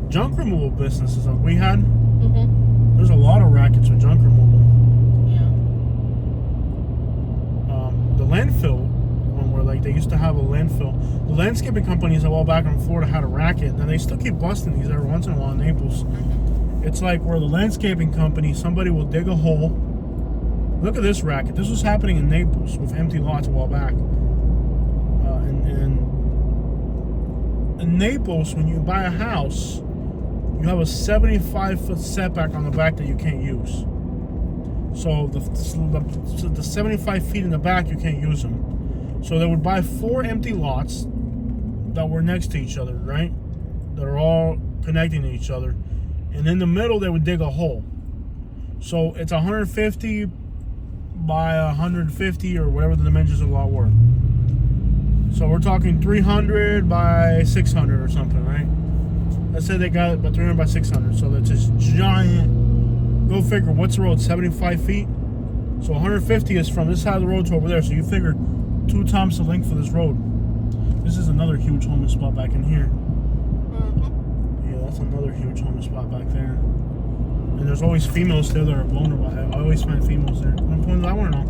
junk removal businesses that we had? Mm-hmm. There's a lot of rackets with junk removal. Yeah. The landfill, when we're like, they used to have a landfill. The landscaping companies a while back in Florida had a racket, and they still keep busting these every once in a while in Naples. Mm-hmm. It's like where the landscaping company, somebody will dig a hole. Look at this racket. This was happening in Naples with empty lots a while back. In Naples, when you buy a house, you have a 75-foot setback on the back that you can't use. So the 75 feet in the back, you can't use them. So they would buy 4 empty lots that were next to each other, right? That are all connecting to each other. And in the middle, they would dig a hole. So it's 150 by 150 or whatever the dimensions of the lot were. So we're talking 300 by 600 or something, right? Let's say they got it by 300 by 600. So that's this giant. Go figure, what's the road, 75 feet? So 150 is from this side of the road to over there. So you figure 2 times the length of this road. This is another huge homeless spot back in here. Mm-hmm. Yeah, that's another huge homeless spot back there. And there's always females there that are vulnerable. I always find females there. One point that I want to know.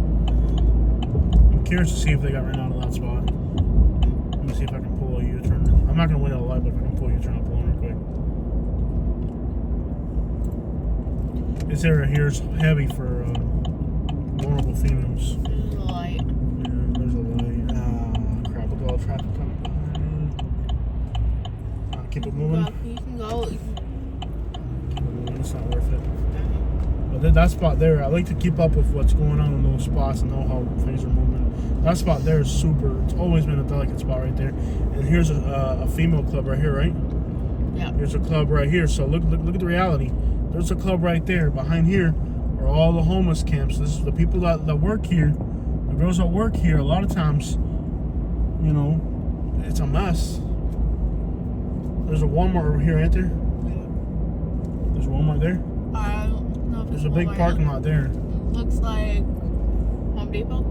I'm curious to see if they got ran out of that spot. Let me see if I can pull a U-turn. I'm not going to wait a light, but if I can pull a U-turn, I'll pull in real quick. This area here is heavy for vulnerable females. There's a light. Yeah, there's a light. Crap, look at all the traffic coming behind. Keep it moving. Well, you can go. You can... Keep it moving. It's not worth it. But that spot there, I like to keep up with what's going on in those spots and know how things are moving. That spot there is super. It's always been a delicate spot right there. And here's a female club right here, right? Yeah. Here's a club right here. So look at the reality. There's a club right there. Behind here are all the homeless camps. This is the people that work here. The girls that work here, a lot of times, you know, it's a mess. There's a Walmart over here, ain't there? There's a Walmart there. I don't know if There's it's a big Walmart. parking lot there. Looks like Home Depot.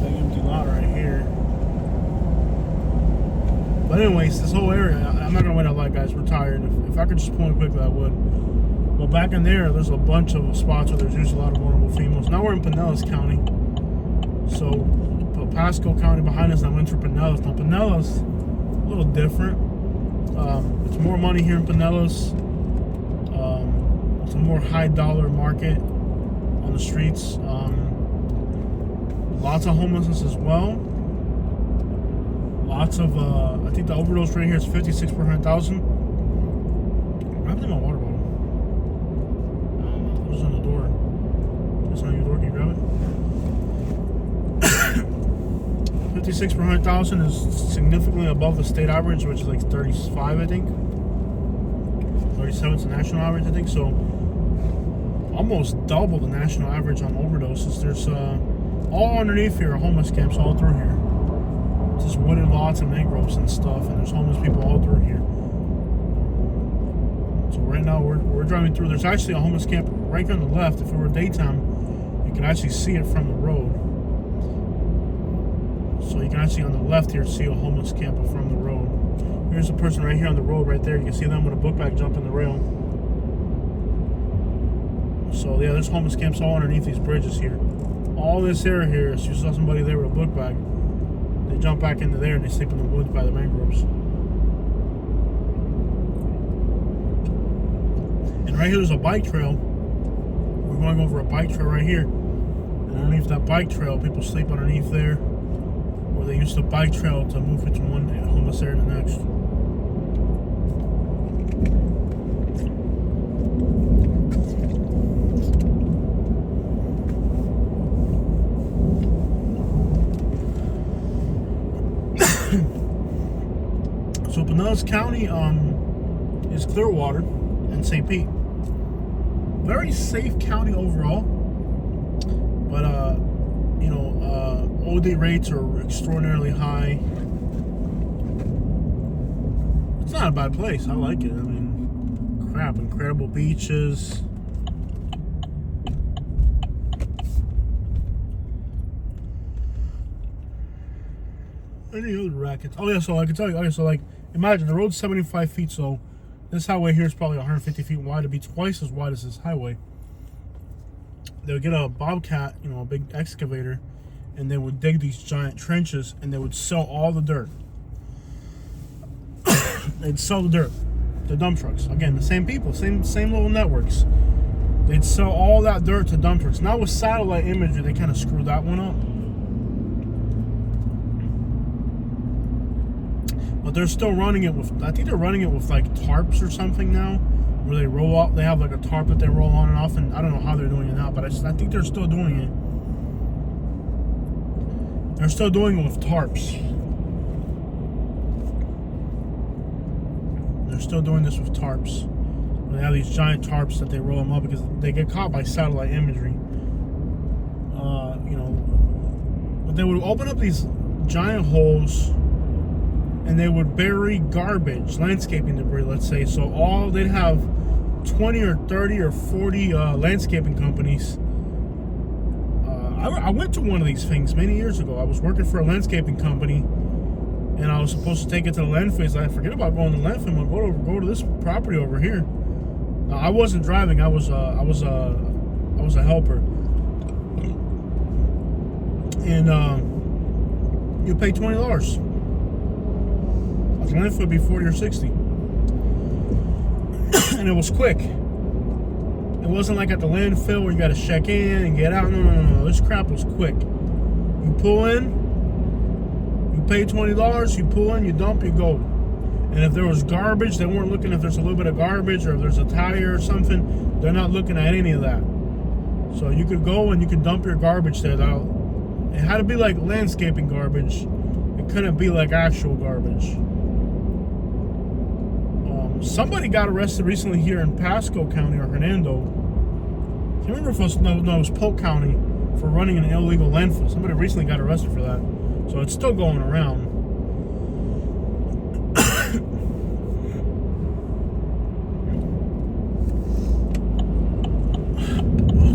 Big empty lot right here. But anyways, this whole area, I'm not gonna wait a light, guys. We're tired. If I could just pull in quickly, I would. But back in there's a bunch of spots where there's usually a lot of vulnerable females. Now we're in Pinellas County. So Pasco County behind us, I went through Pinellas. Now Pinellas, a little different. It's more money here in Pinellas. It's a more high dollar market on the streets. Lots of homelessness as well. Lots of, I think the overdose rate here is 56 per 100,000. Grab my water bottle. Who's on the door? It's on your door, can you grab it? 56 per 100,000 is significantly above the state average, which is like 35, I think. 37 is the national average, I think. So almost double the national average on overdoses. There's all underneath here are homeless camps all through here. Just wooded lots and mangroves and stuff, and there's homeless people all through here. So right now we're driving through. There's actually a homeless camp right here on the left. If it were daytime, you can actually see it from the road. So you can actually on the left here see a homeless camp from the road. Here's a person right here on the road right there. You can see them with a book bag jumping the rail. So yeah, there's homeless camps all underneath these bridges here. All this area here, so you saw somebody there with a book bag, they jump back into there and they sleep in the woods by the mangroves. And right here there's a bike trail. We're going over a bike trail right here. And underneath that bike trail, people sleep underneath there. Or they used to bike trail to move between one homeless area to the next. So Pinellas County is Clearwater and St. Pete. Very safe county overall, but OD rates are extraordinarily high. It's not a bad place. I like it. I mean, crap, incredible beaches. Any other rackets? Oh yeah, so I can tell you. Okay, so like, imagine the road's 75 feet, so this highway here is probably 150 feet wide. It'd be twice as wide as this highway. They would get a bobcat, a big excavator, and they would dig these giant trenches, and they would sell all the dirt. They'd sell the dirt, the dump trucks. Again, the same people, same little networks. They'd sell all that dirt to dump trucks. Now with satellite imagery, they kind of screwed that one up. But they're still running it with, I think they're running it with like tarps or something now, where they roll out, they have like a tarp that they roll on and off, and I don't know how they're doing it now, but I think they're still doing it. They're still doing it with tarps. They're still doing this with tarps. They have these giant tarps that they roll them up because they get caught by satellite imagery. But they would open up these giant holes, and they would bury garbage, landscaping debris, let's say. So they'd have 20 or 30 or 40 landscaping companies. I went to one of these things many years ago. I was working for a landscaping company, and I was supposed to take it to the landfill. I forget about going to the landfill. I'll go to this property over here. I wasn't driving. I was a helper, and you pay $20. The landfill would be 40 or 60, and it was quick. It wasn't like at the landfill where you got to check in and get out. No. This crap was quick. You pull in, you pay $20, you pull in, you dump, you go. And if there was garbage, they weren't looking if there's a little bit of garbage or if there's a tire or something. They're not looking at any of that. So you could go and you could dump your garbage there. It had to be like landscaping garbage. It couldn't be like actual garbage. Somebody got arrested recently here in Pasco County or Hernando. I can't remember if it was Polk County for running an illegal landfill. Somebody recently got arrested for that. So it's still going around.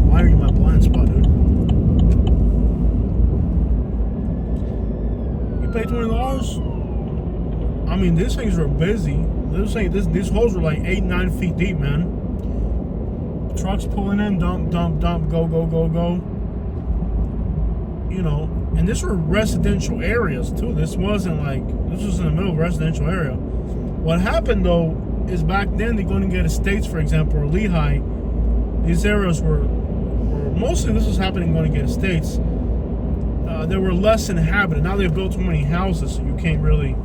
Why are you my blind spot, dude? You pay $20? I mean, these things are busy. These holes were like 8-9 feet deep, man. Trucks pulling in, dump, go. And these were residential areas too. This was in the middle of a residential area. What happened though is back then, they're going to get estates, for example, or Lehigh. These areas were mostly this was happening going to get estates. They were less inhabited. Now they've built too many houses, so you can't really.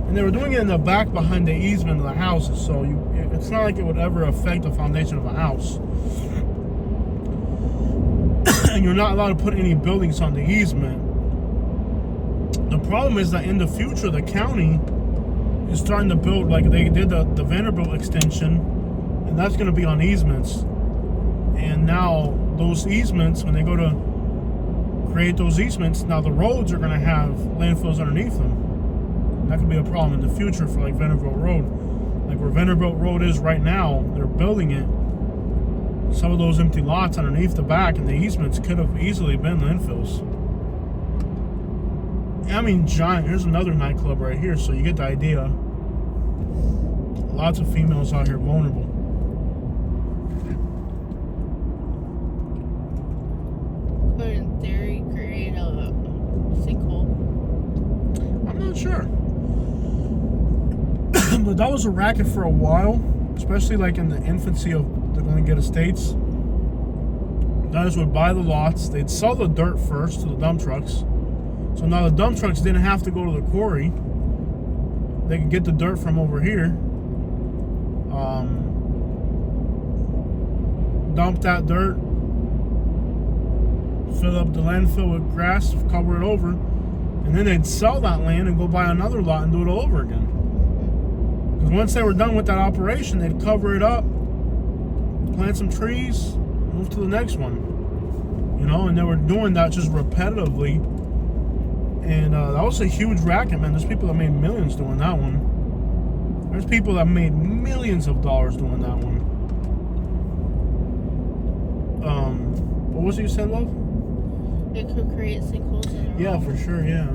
And they were doing it in the back behind the easement of the houses, so it's not like it would ever affect the foundation of a house. And you're not allowed to put any buildings on the easement. The problem is that in the future, the county is starting to build, like they did the Vanderbilt extension, and that's going to be on easements. And now those easements, when they go to create those easements, now the roads are going to have landfills underneath them. That could be a problem in the future for like Vanderbilt Road. Like where Vanderbilt Road is right now, they're building it. Some of those empty lots underneath the back and the easements could have easily been landfills. I mean, giant. Here's another nightclub right here, so you get the idea. Lots of females out here vulnerable. Could in theory create a sinkhole? I'm not sure. But that was a racket for a while, especially like in the infancy of the going to get estates. Guys would buy the lots, they'd sell the dirt first to the dump trucks, So now the dump trucks didn't have to go to the quarry. They could get the dirt from over here. Dump that dirt. Fill up the landfill with grass, cover it over. And then they'd sell that land and go buy another lot and do it all over again. Because once they were done with that operation, they'd cover it up, plant some trees, move to the next one. You know, and they were doing that just repetitively. And that was a huge racket, man. There's people that made millions doing that one. There's people that made millions of dollars doing that one. What was it you said, love? It could create sinkholes in the road. Yeah, for sure, yeah.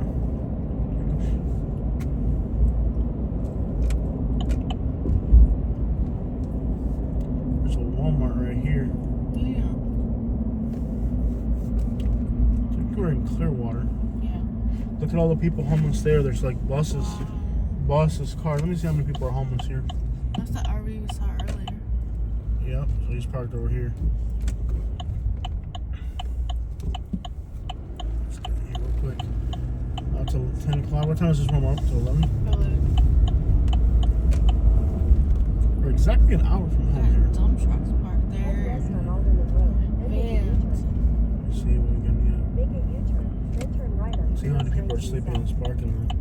There's a Walmart right here. Yeah. I think we're in Clearwater. Yeah. Look at all the people homeless there. There's like buses, cars. Let me see how many people are homeless here. That's the RV we saw earlier. Yep, so he's parked over here. Let's get in here real quick. Out till 10 o'clock. What time is this Walmart? Till 11? We're exactly an hour from home here. Dump trucks parked there. Vans. Let's see what we can get. Make a U-turn, then turn right on. See how many people are sleeping in this parking lot.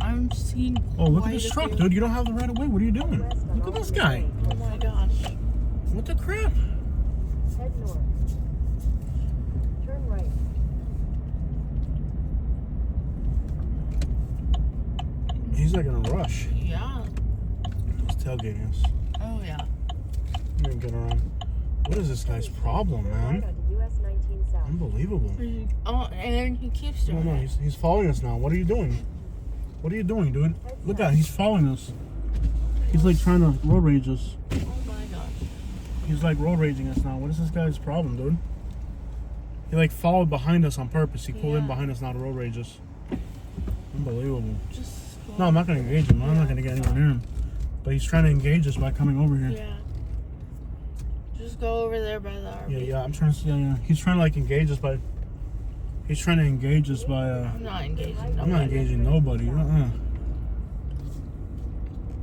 I'm seeing. Oh, look at this truck, dude. You don't have the right of way. What are you doing? Look at this guy. Oh my gosh. What the crap? Head north. Turn right. He's like in a rush. Yeah. He's tailgating us. Oh yeah. I'm gonna get around. What is this guy's problem, Right man? onto US-19 south. Unbelievable. Oh, and he keeps doing No, it. he's following us now. What are you doing? What are you doing, dude? Look at him. He's following us. He's like trying to road rage us. Oh my gosh. He's like road raging us now. What is this guy's problem, dude? He like followed behind us on purpose. He pulled in Yeah. behind us now to road rage us. Unbelievable. Just. No, I'm not gonna engage him. I'm not gonna get anywhere near him. But he's trying to engage us by coming over here. Yeah. Just go over there by the RV. Yeah. I'm trying to see. Yeah. He's trying to like engage us by. He's trying to engage us by. I'm not engaging. I'm not engaging nobody.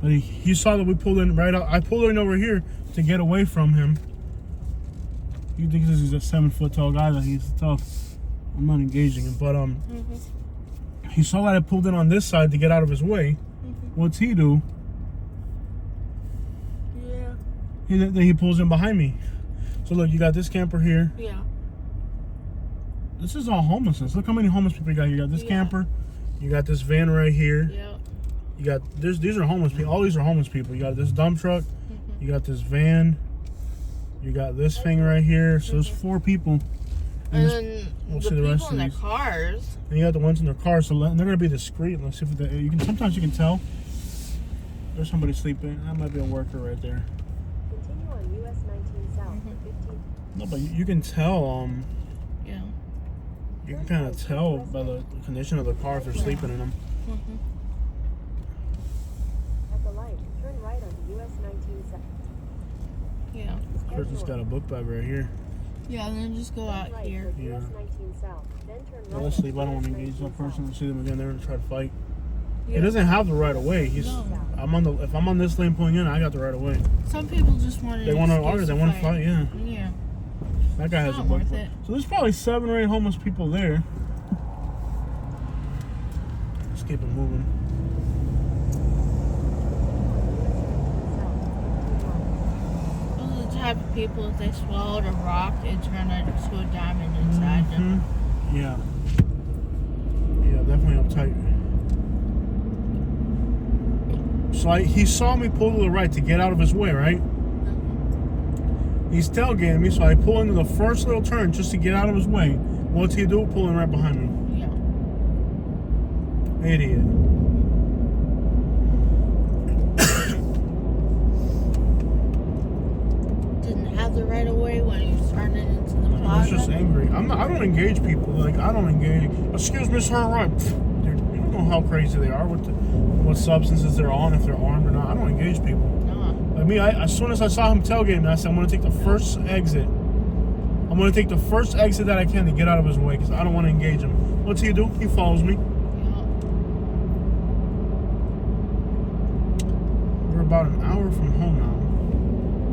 But he saw that we pulled in right out. I pulled in over here to get away from him. You think this is a 7-foot tall guy that he's tough. I'm not engaging him, but he saw that I pulled in on this side to get out of his way. What's he do? Yeah. He pulls in behind me. So look, you got this camper here. Yeah. This is all homelessness. Look how many homeless people you got. You got this camper. You got this van right here. Yeah. You got these are homeless people. All these are homeless people. You got this dump truck. You got this van. You got this thing right here. So there's 4 people. And then we'll the see the rest people of in these. their cars. And you got the ones in their cars. So they're gonna be discreet. Let's see if you can. Sometimes you can tell. There's somebody sleeping. That might be a worker right there. Continue on US-19 south for 15. No, but you can tell. Yeah. You can kind of tell by the condition of the car if they're sleeping in them. At the light, turn right onto US-19 south. Yeah. Person's got a book bag right here. Yeah, and then just go out Right here. for Yeah. US-19 south, then turn right. Let's onto sleep. I don't want to engage that US-19 person. south. See them again. They're gonna try to fight. Yeah. He doesn't have the right of way. He's. No. If I'm on this lane pulling in, I got the right of way. Some people just want to. They want to argue. They want to fight. Yeah. Yeah. That guy has a not book. worth it. So there's probably 7 or 8 homeless people there. Let's keep it moving. Those are the type of people, if they swallowed a rock, it turned into a diamond inside them. Yeah. Yeah, definitely uptight. So he saw me pull to the right to get out of his way, right? He's tailgating me, so I pull into the first little turn just to get out of his way. What's he do? Pulling right behind me. Yeah. Idiot. Didn't have the right of way when he was turning into the I was just plaza. angry. I don't engage people. Like, I don't engage. Excuse me, sir. Right. Dude, you don't know how crazy they are, what substances they're on, if they're armed or not. I don't engage people. No. Like me, as soon as I saw him tailgating, I said, I'm going to take the first exit. I'm going to take the first exit that I can to get out of his way because I don't want to engage him. What's he do? He follows me. We're about an hour from home now.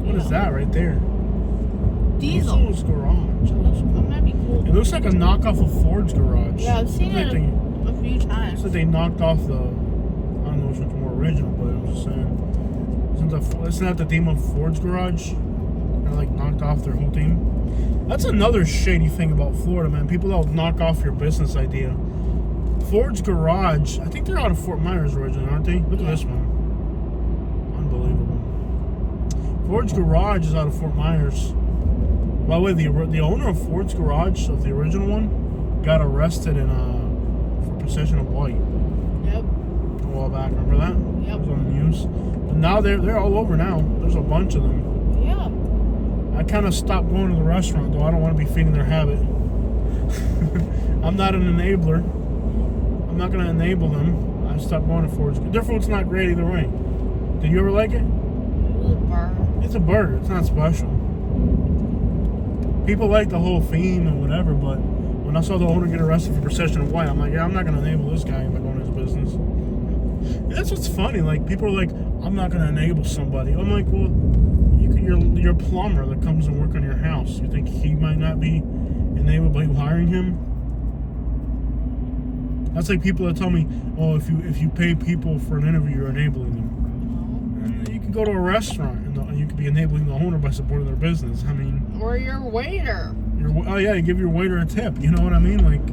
What is that right there? Diesel. Diesel's garage. That might be cool. It looks like a knockoff of Ford's garage. Yeah, I've seen it a few times. So they knocked off the, I don't know which one's more original, but I'm just saying. Isn't that the theme of Ford's garage? They like knocked off their whole theme. That's another shady thing about Florida, man. People that'll knock off your business idea. Ford's garage, I think they're out of Fort Myers originally, aren't they? Look at this one. Unbelievable. Ford's garage is out of Fort Myers. By the way, the owner of Ford's garage, of the original one, got arrested for possession of white. Yep. A while back, remember that? Yep. It was on the news. But now they're all over now. There's a bunch of them. Yeah. I kind of stopped going to the restaurant, though. I don't want to be feeding their habit. I'm not an enabler. I'm not going to enable them. I stopped going to Ford's. Their food's not great either way. Did you ever like it? It's a burger. It's not special. People like the whole theme and whatever, but when I saw the owner get arrested for possession of white, I'm like, yeah, I'm not going to enable this guy by going to his business. And that's what's funny. Like, people are like, I'm not going to enable somebody. I'm like, well, your plumber that comes and work on your house, you think he might not be enabled by you hiring him? That's like people that tell me, oh, if you pay people for an interview, you're enabling them. And you can go to a restaurant and you could be enabling the owner by supporting their business. I mean, or your waiter. Oh yeah, you give your waiter a tip. You know what I mean? Like,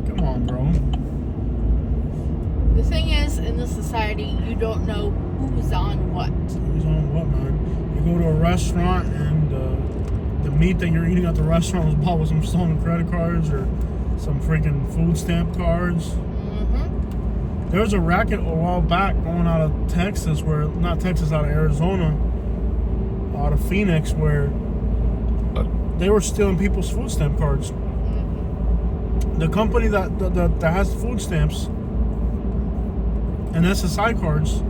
come on, bro. The thing is, in this society, you don't know who's on what. Who's on what, man? You go to a restaurant and the meat that you're eating at the restaurant was bought with some stolen credit cards or some freaking food stamp cards. Mm-hmm. There was a racket a while back going out of Texas, out of Arizona, out of Phoenix, where they were stealing people's food stamp cards. Mm-hmm. The company that has food stamps and SSI cards,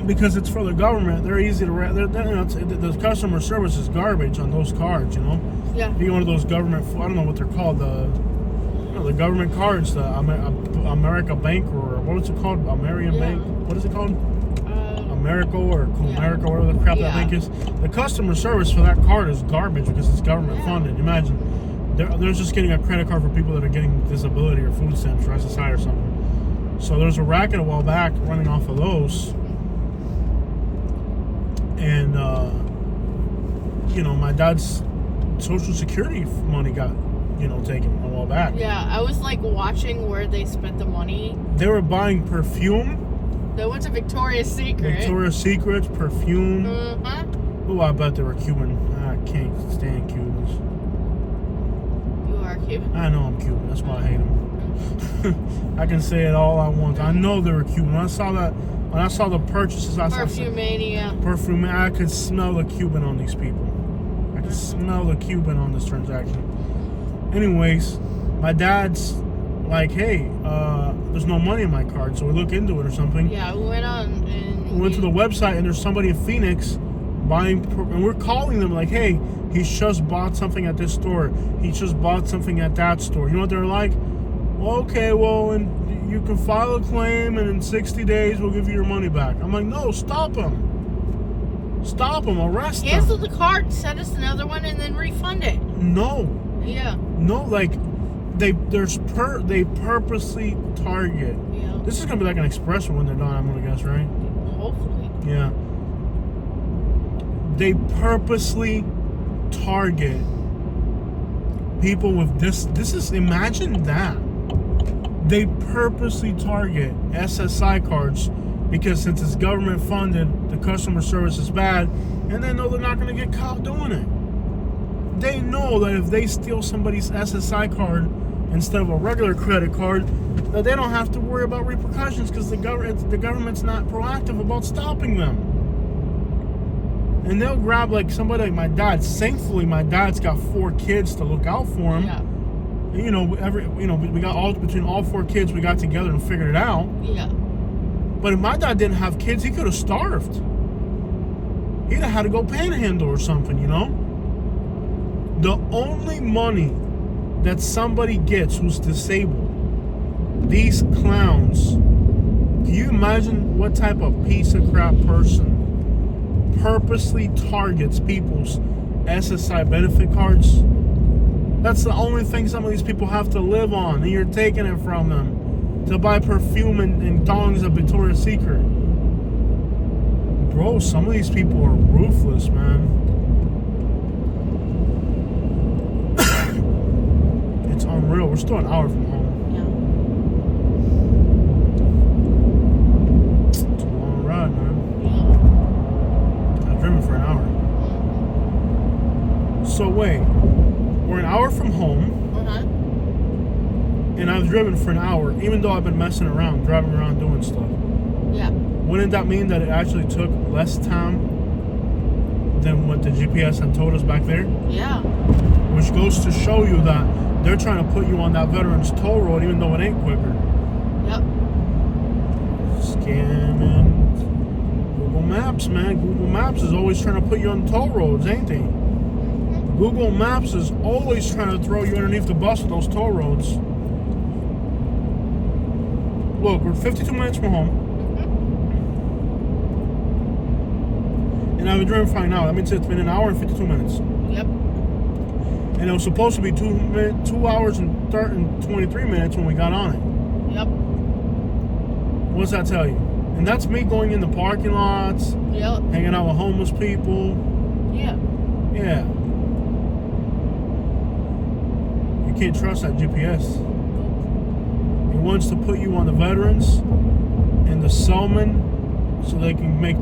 because it's for the government, they're easy to the customer service is garbage on those cards, you know. Yeah. If you go to those government, I don't know what they're called, the government cards, the America Bank, or what was it called, American Bank? What is it called? America or Comerica, whatever the crap that bank is. The customer service for that card is garbage because it's government funded. Imagine they're just getting a credit card for people that are getting disability or food stamps or SSI or something. So there's a racket a while back running off of those. And, my dad's Social Security money got, taken a while back. Yeah, I was like watching where they spent the money. They were buying perfume. They went to Victoria's Secret. Victoria's Secret, perfume. Mm-hmm. Oh, I bet they were Cuban. I can't stand Cubans. You are Cuban. I know I'm Cuban. That's why I hate them. I can say it all I want. I know they were Cuban. When I saw the purchases, Perfume. I could smell the Cuban on these people. I could smell the Cuban on this transaction. Anyways, my dad's like, hey, there's no money in my card, so we look into it or something. Yeah, we went on and we went to the website, and there's somebody in Phoenix buying, and we're calling them like, hey, he just bought something at this store. He just bought something at that store. You know what they're like? Well, okay, and you can file a claim, and in 60 days we'll give you your money back. I'm like, no, stop him. Stop him, arrest him. Cancel the card, send us another one, and then refund it. No. Yeah. No, like, they purposely target. Yeah. This is gonna be like an express when they're done, I'm gonna guess, right? Hopefully. Yeah. They purposely target people with this is, imagine that. They purposely target SSI cards because since it's government funded, the customer service is bad, and they know they're not going to get caught doing it. They know that if they steal somebody's SSI card instead of a regular credit card, that they don't have to worry about repercussions because the government's not proactive about stopping them. And they'll grab like somebody like my dad. Thankfully, my dad's got 4 kids to look out for him. Yeah. And, we got between all 4 kids, we got together and figured it out. Yeah. But if my dad didn't have kids, he could have starved. He'd have had to go panhandle or something, The only money that somebody gets who's disabled, these clowns, can you imagine what type of piece of crap person purposely targets people's SSI benefit cards? That's the only thing some of these people have to live on, and you're taking it from them to buy perfume and dongs at Victoria's Secret. Bro, some of these people are ruthless, man. It's unreal. We're still an hour from home. Yeah. It's a long ride, man. Yeah. I've driven for an hour. So wait, we're an hour from home, and I've driven for an hour, even though I've been messing around, driving around doing stuff. Yeah. Wouldn't that mean that it actually took less time than what the GPS had told us back there? Yeah. Which goes to show you that they're trying to put you on that veterans toll road, even though it ain't quicker. Yep. Scamming. Google Maps, man. Google Maps is always trying to put you on toll roads, ain't they? Google Maps is always trying to throw you underneath the bus with those toll roads. Look, we're 52 minutes from home. And I've been driving fine now. That means it's been an hour and 52 minutes. Yep. And it was supposed to be 2 hours and 23 minutes when we got on it. Yep. What does that tell you? And that's me going in the parking lots, Yep. hanging out with homeless people. Yeah. Yeah. You can't trust that GPS. It wants to put you on the veterans and the Selman so they can make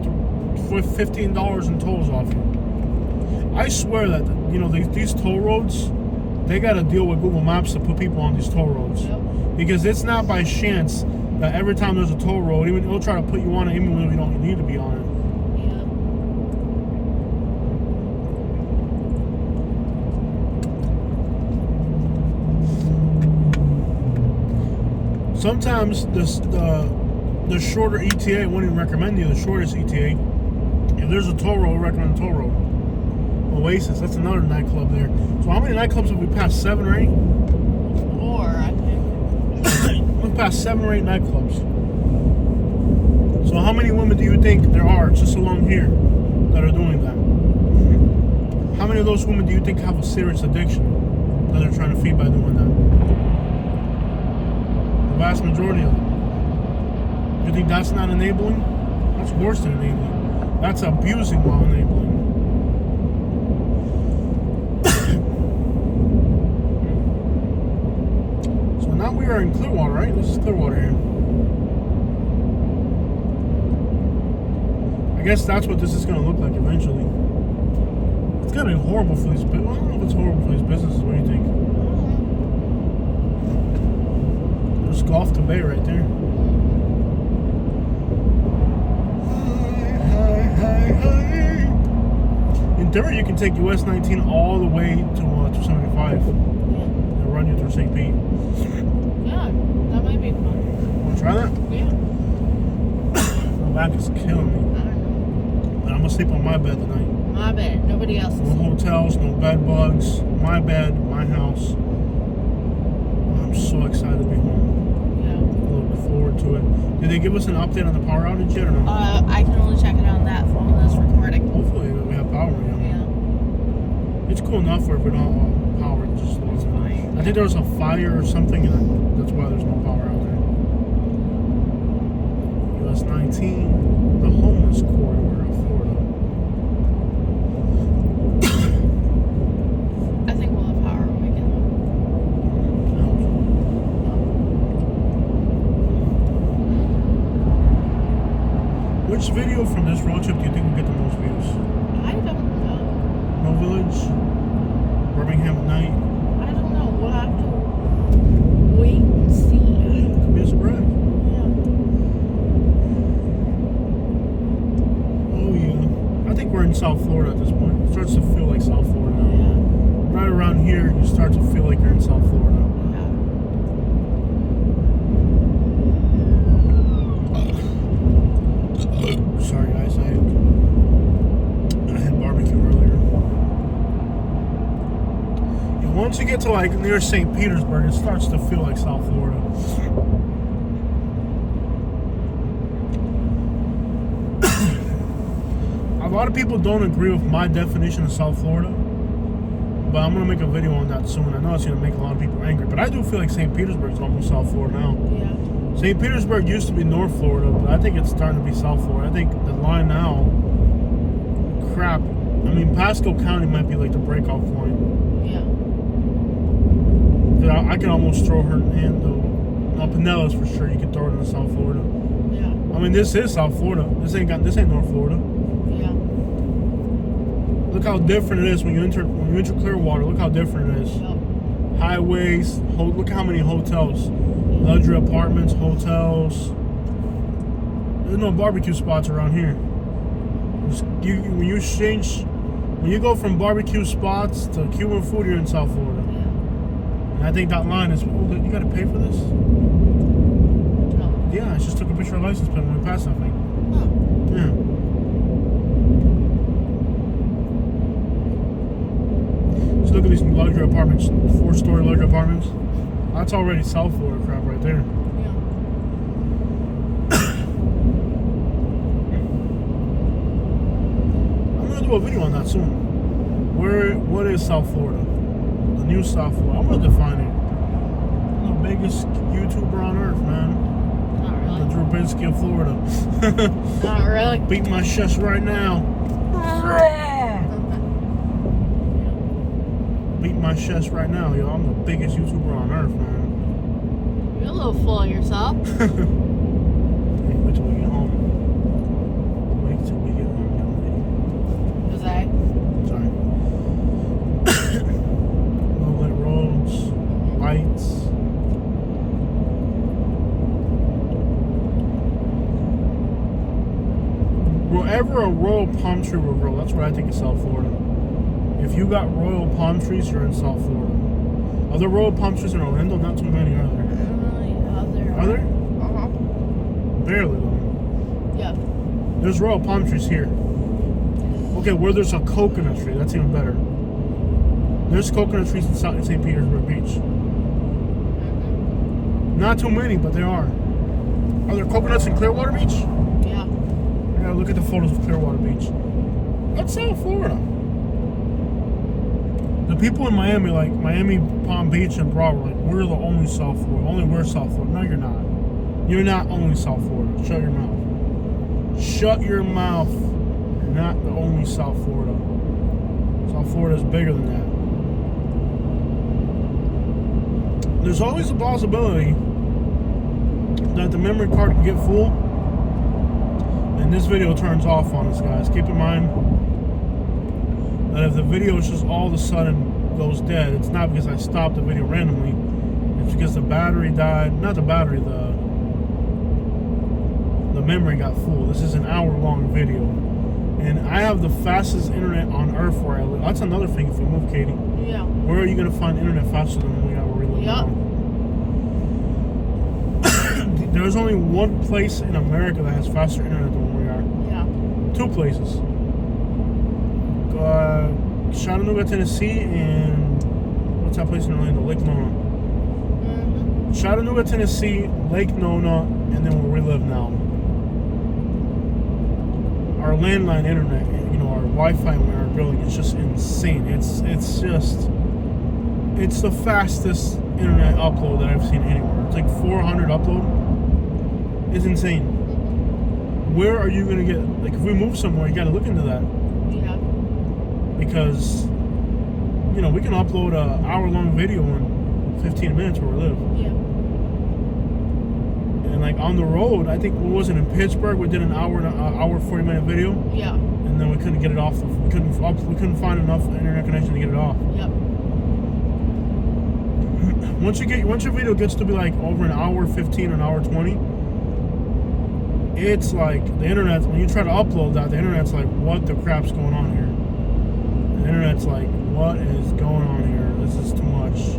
$15 in tolls off you. I swear that, you know, these toll roads, they got to deal with Google Maps to put people on these toll roads. Yep. Because it's not by chance that every time there's a toll road, even it'll try to put you on it even when you don't need to be on it. Sometimes the shorter ETA won't even recommend you the shortest ETA. If there's a toll road, recommend a toll road. Oasis, that's another nightclub there. So how many nightclubs have we passed? 7 or 8? Or I think. We've passed 7 or 8 nightclubs. So how many women do you think there are just along here that are doing that? How many of those women do you think have a serious addiction that they're trying to feed by doing that? The vast majority of them. You think that's not enabling? That's worse than enabling. That's abusing while enabling. So now we are in Clearwater, right? This is Clearwater here. I guess that's what this is going to look like eventually. It's going to be horrible for these businesses. Well, I don't know if it's horrible for these businesses. What do you think? There's Golf to Bay right there. In theory, you can take US-19 all the way to 275 and run you through St. Pete. Yeah, that might be fun. Want to try that? Yeah. My back is killing me. I don't know. But I'm going to sleep on my bed tonight. My bed. Nobody else's. No hotels, no bed bugs. My bed, my house. I'm so excited to be home. Yeah. Looking forward to it. Did they give us an update on the power outage yet or no? I can only check it on that phone that's recording. Hopefully we have power again. Yeah. It's cool enough for if we don't have power. It's just It's fine. I think there was a fire or something, and that's why there's no power out there. US-19, the homeless corridor of Florida. I think we'll have power when we get home. Which video from this road trip do you think will get the most views? I don't know. No Village? Birmingham at night? I don't know. We'll have to wait and see. Could be a surprise. Yeah. Oh yeah. I think we're in South Florida at this point. It starts to feel like South Florida now. Yeah. Right around here, you start to feel like you're in South Florida. Sorry guys, I had barbecue earlier. once you get to like near St. Petersburg, it starts to feel like South Florida. A lot of people don't agree with my definition of South Florida, but I'm gonna make a video on that soon. I know it's gonna make a lot of people angry, but I do feel like St. Petersburg is almost South Florida now. Yeah. St. Petersburg used to be North Florida, but I think it's starting to be South Florida. I think the line now, crap. I mean, Pasco County might be like the breakoff point. Yeah. I can almost throw Hernando. No, Pinellas for sure. You can throw it into South Florida. Yeah. I mean, this is South Florida. This ain't North Florida. Yeah. Look how different it is when you enter Clearwater. Look how different it is. Yep. Highways. Look how many hotels, luxury apartments, hotels. There's no barbecue spots around here. When you go from barbecue spots to Cuban food, you're in South Florida. Yeah. And I think that line is. Oh, you got to pay for this? No. Yeah, I just took a picture of license plate when we passed that thing. Oh. Yeah. Just look at these luxury apartments, 4-story luxury apartments. That's already South Florida crap right there. Yeah. I'm gonna do a video on that soon. What is South Florida? The new South Florida. I'm gonna define it. I'm the biggest YouTuber on earth, man. Not The really. Drew Binsky of Florida. Not really. Beat my chest right now. Beat my chest right now, yo. I'm the biggest YouTuber on earth, man. You're a little full of yourself. Hey, wait till we get home. Wait till we get home, young lady. Jose. Sorry. Low-lit roads, lights. Wherever a royal palm tree will grow, that's what I think is South Florida. If you got royal palm trees, you're in South Florida. Are there royal palm trees in Orlando? Not too many, are there? Yeah, Are there? Uh-huh. Barely, though. Yeah. There's royal palm trees here. Okay, where there's a coconut tree, that's even better. There's coconut trees in St. Petersburg Beach. Not too many, but there are. Are there coconuts in Clearwater Beach? Yeah. Yeah, look at the photos of Clearwater Beach. That's South Florida. The people in Miami, like Miami, Palm Beach, and Broward, like, we're the only South Florida. Only we're South Florida. No, you're not. You're not only South Florida. Shut your mouth. Shut your mouth. You're not the only South Florida. South Florida is bigger than that. There's always a possibility that the memory card can get full and this video turns off on us, guys. Keep in mind that if the video just all of a sudden goes dead, it's not because I stopped the video randomly. It's because the battery died. Not the battery, the memory got full. This is an hour-long video. And I have the fastest internet on earth where I live. That's another thing if we move, Katie. Yeah. Where are you going to find internet faster than we got where we live Yup. now? There's only one place in America that has faster internet than we are. Yeah. 2 places. Chattanooga, Tennessee, and what's that place in Orlando? Lake Nona. Mm-hmm. Chattanooga, Tennessee, Lake Nona, and then where we live now. Our landline internet, you know, our Wi-Fi in our building is just insane. It's the fastest internet upload that I've seen anywhere. It's like 400 upload. It's insane. Where are you gonna get, like, if we move somewhere, you gotta look into that. Yeah. Because, you know, we can upload an hour-long video in 15 minutes where we live. Yeah. And like on the road, I think, what was it, in Pittsburgh, we did an hour 40-minute video, Yeah. and then we couldn't get it off. We couldn't find enough internet connection to get it off. Yep. Once your video gets to be like over an hour 15 or an hour 20, it's like the internet, when you try to upload that, the internet's like, what the crap's going on here? The internet's like, what is going on here? This is too much.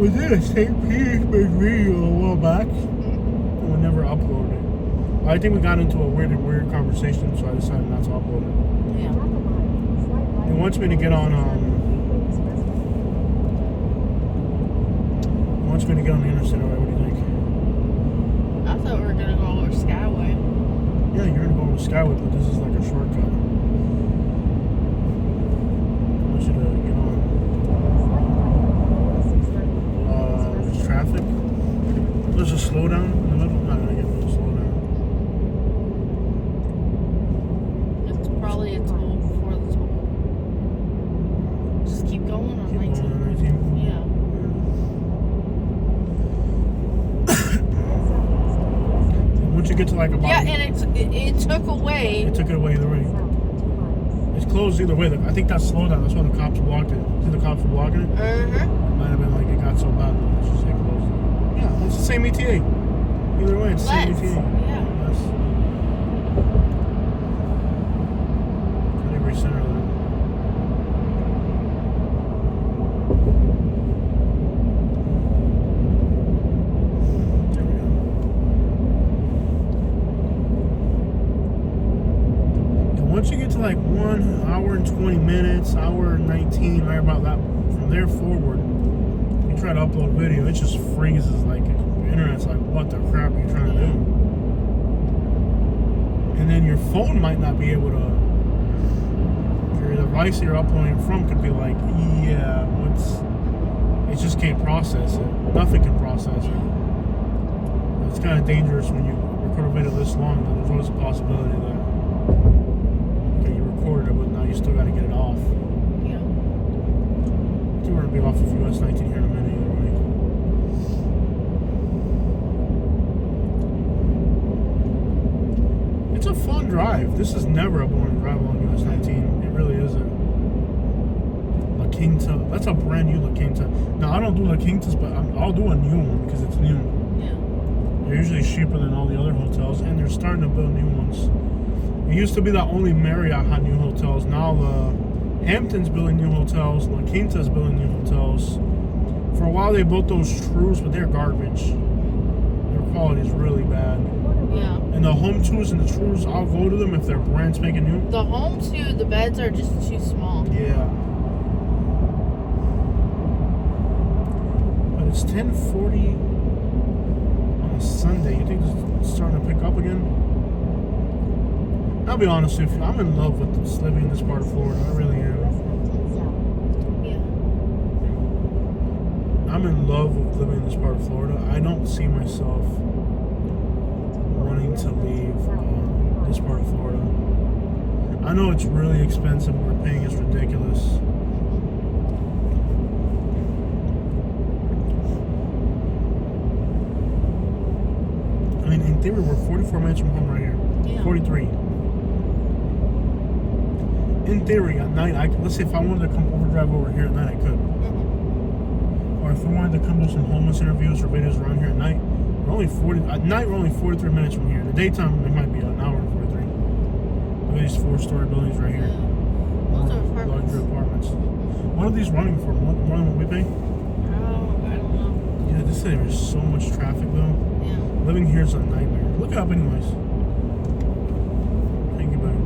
We did a St. Petersburg video a while back, and we never uploaded it. I think we got into a weird conversation, so I decided not to upload it. Yeah. He wants me to get on the interstate. Alright, what do you think? I thought we were gonna go over Skyway. Yeah, you're gonna go over Skyway, but this is like a shortcut. I want you to get on. There's traffic. There's a slowdown in the middle. I'm not gonna get a slowdown. It's probably a toll before the toll. Just keep going on Keep 19. going on 19. Yeah. Once you get to like about. Yeah, and it took away. It took it away either way. It's closed either way. I think that slowdown. That's why the cops blocked it. See, the cops were blocking it. Might have been like it got so bad. Let's just say closed. Yeah, it's the same ETA. Either way, it's the same ETA. Yeah. Yes. I think we're center that. There we go. And once you get to like 1 hour and 20 minutes, hour and 19, right about that, from there forward, you try to upload video, it just freezes. Like the internet's like, what the crap are you trying to do? And then your phone might not be able to. Your device you're uploading from could be like, yeah, it just can't process it. Nothing can process it. It's kind of dangerous when you record a video this long. That there's always a possibility that you recorded it, but now you still got to get it off. Yeah. I think we're gonna be off of US-19 here in a minute either way. It's a fun drive. This is never a boring drive along US-19. It really isn't. La Quinta. That's a brand new La Quinta. Now I don't do La Quintas, but I'll do a new one because it's new. Yeah. They're usually cheaper than all the other hotels, and they're starting to build new ones. It used to be that only Marriott had new hotels. Now the Hampton's building new hotels. La Quinta's building new hotels. For a while they built those Trues, but they're garbage. Their quality is really bad. Yeah. And the Home 2s and the Trues, I'll go to them if their brand spanking new. The home too, the beds are just too small. Yeah. But it's 10:40 on a Sunday. You think it's starting to pick up again? I'll be honest with you, I'm in love with living in this part of Florida. I really am. Yeah. I'm in love with living in this part of Florida. I don't see myself wanting to leave this part of Florida. I know it's really expensive. What we're paying is ridiculous. I mean, in theory, we're 44 minutes from home right here. Yeah. 43. In theory, at night, let's say if I wanted to come drive over here at night, I could. Or if we wanted to come do some homeless interviews or videos around here at night, we're only 43 minutes from here. In the daytime, it might be an hour and 43. Look at these 4-story buildings right here. Those are apartments. Larger apartments. What are these running for? More than what we pay? Oh, I don't know. Yeah, this city, there's so much traffic though. Yeah. Living here is a nightmare. Look it up anyways. Thank you, buddy.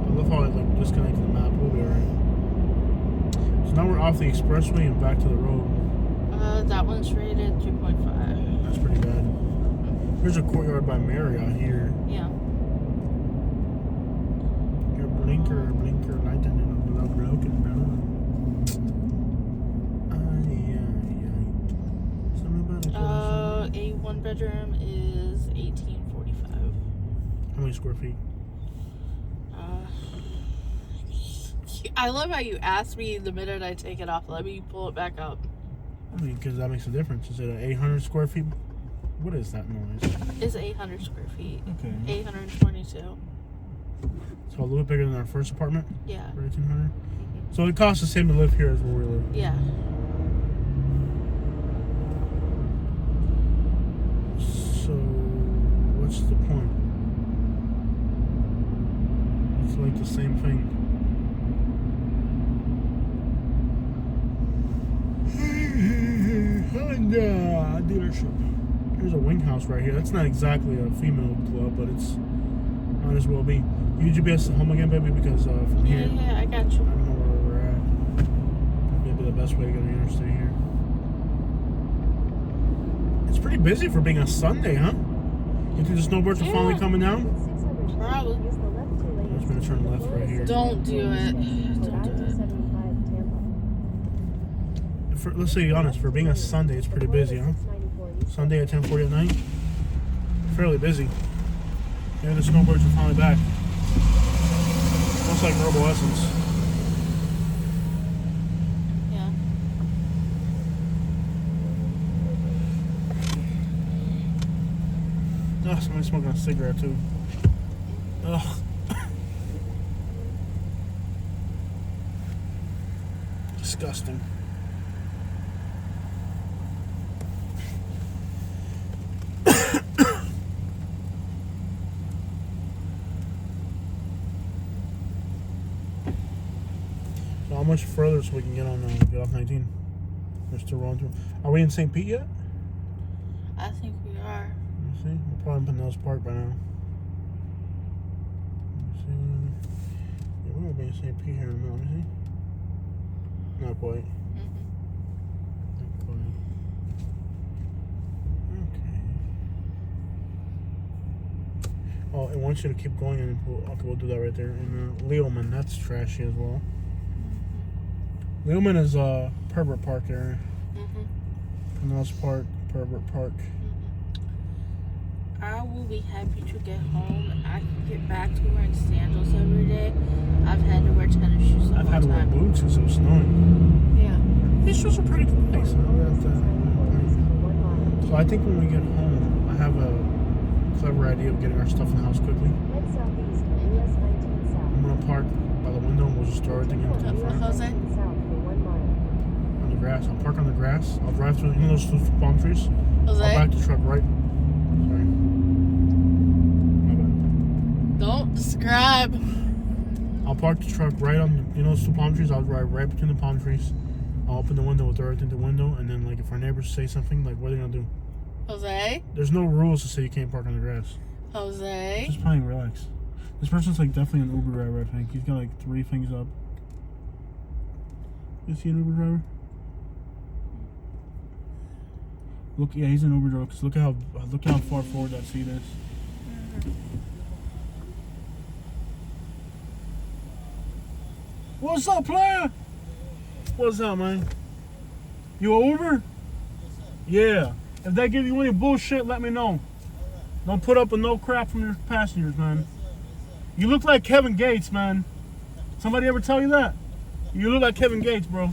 I love how it like disconnected the map. We'll be alright. So now we're off the expressway and back to the road. That one's rated 2.5. That's pretty bad. There's a courtyard by Marriott here. Yeah. Your blinker, light and broken down. A 1-bedroom is 1845. How many square feet? I love how you asked me the minute I take it off. Let me pull it back up. I mean, because that makes a difference. Is it 800 square feet? What is that noise? It's 800 square feet. Okay. 822. So a little bit bigger than our first apartment? Yeah. For 1800. So it costs the same to live here as where we live. Yeah. So what's the point? It's like the same thing. dealership. There's a wing house right here. That's not exactly a female club, but it's might as well be. You GPS home again, baby, because from here. Yeah, I got you. I don't know where we're at. Maybe the best way to get on the interstate here. It's pretty busy for being a Sunday, huh? You think the snowbirds are finally coming down? Probably. Use the left 2 lanes. I'm just gonna turn left right here. Don't do it. Toward Don't do it. I-275 Tampa. Let's be honest, for being a Sunday, it's pretty busy, huh? 694 East. Sunday at 10:40 at night, fairly busy. Maybe the snowbirds are finally back. Looks like Robo Essence. Yeah. Oh, somebody's smoking a cigarette too. Ugh. Disgusting. So how much further so we can get on get off 19? We're still rolling through. Are we in St. Pete yet? I think we are. Let's see. We're probably in Pinellas Park by now. Let's see. Yeah, we're gonna be in St. Pete here in a minute. Let me see. Not quite. Not quite. Okay. Oh, it wants you to keep going, and we'll do that right there. And Leoman, that's trashy as well. Leoman is Pervert Park area. Pinellas Park, Pervert Park. I will be happy to get home. I can get back to wearing sandals every day. I've had to wear tennis shoes the I've whole had to wear time. boots because it was snowing. Yeah. These shoes are pretty nice. For 1 mile. So I think when we get home, I have a clever idea of getting our stuff in the house quickly. Head southeast on US-19 south. I'm gonna park by the window and we'll just throw everything into the front. Jose? US-19 south for 1 mile. On the grass. I'll park on the grass. I'll drive through, you know those palm trees? I'll Jose? back the truck right. Sorry. My bad. Don't describe. I'll park the truck right on the, you know those two palm trees? I'll drive right between the palm trees. I'll open the window, we'll throw everything in the window, and then like if our neighbors say something, like what are they gonna do? Jose? There's no rules to say you can't park on the grass. Jose? Just playing relax. This person's like definitely an Uber driver, I think. He's got like 3 things up. Is he an Uber driver? Look, yeah, he's an Uber driver. 'Cause look how far forward that seat is. What's up, player? What's up, man? You a Uber? Yeah. If they give you any bullshit, let me know. Don't put up with no crap from your passengers, man. You look like Kevin Gates, man. Somebody ever tell you that? You look like Kevin Gates, bro.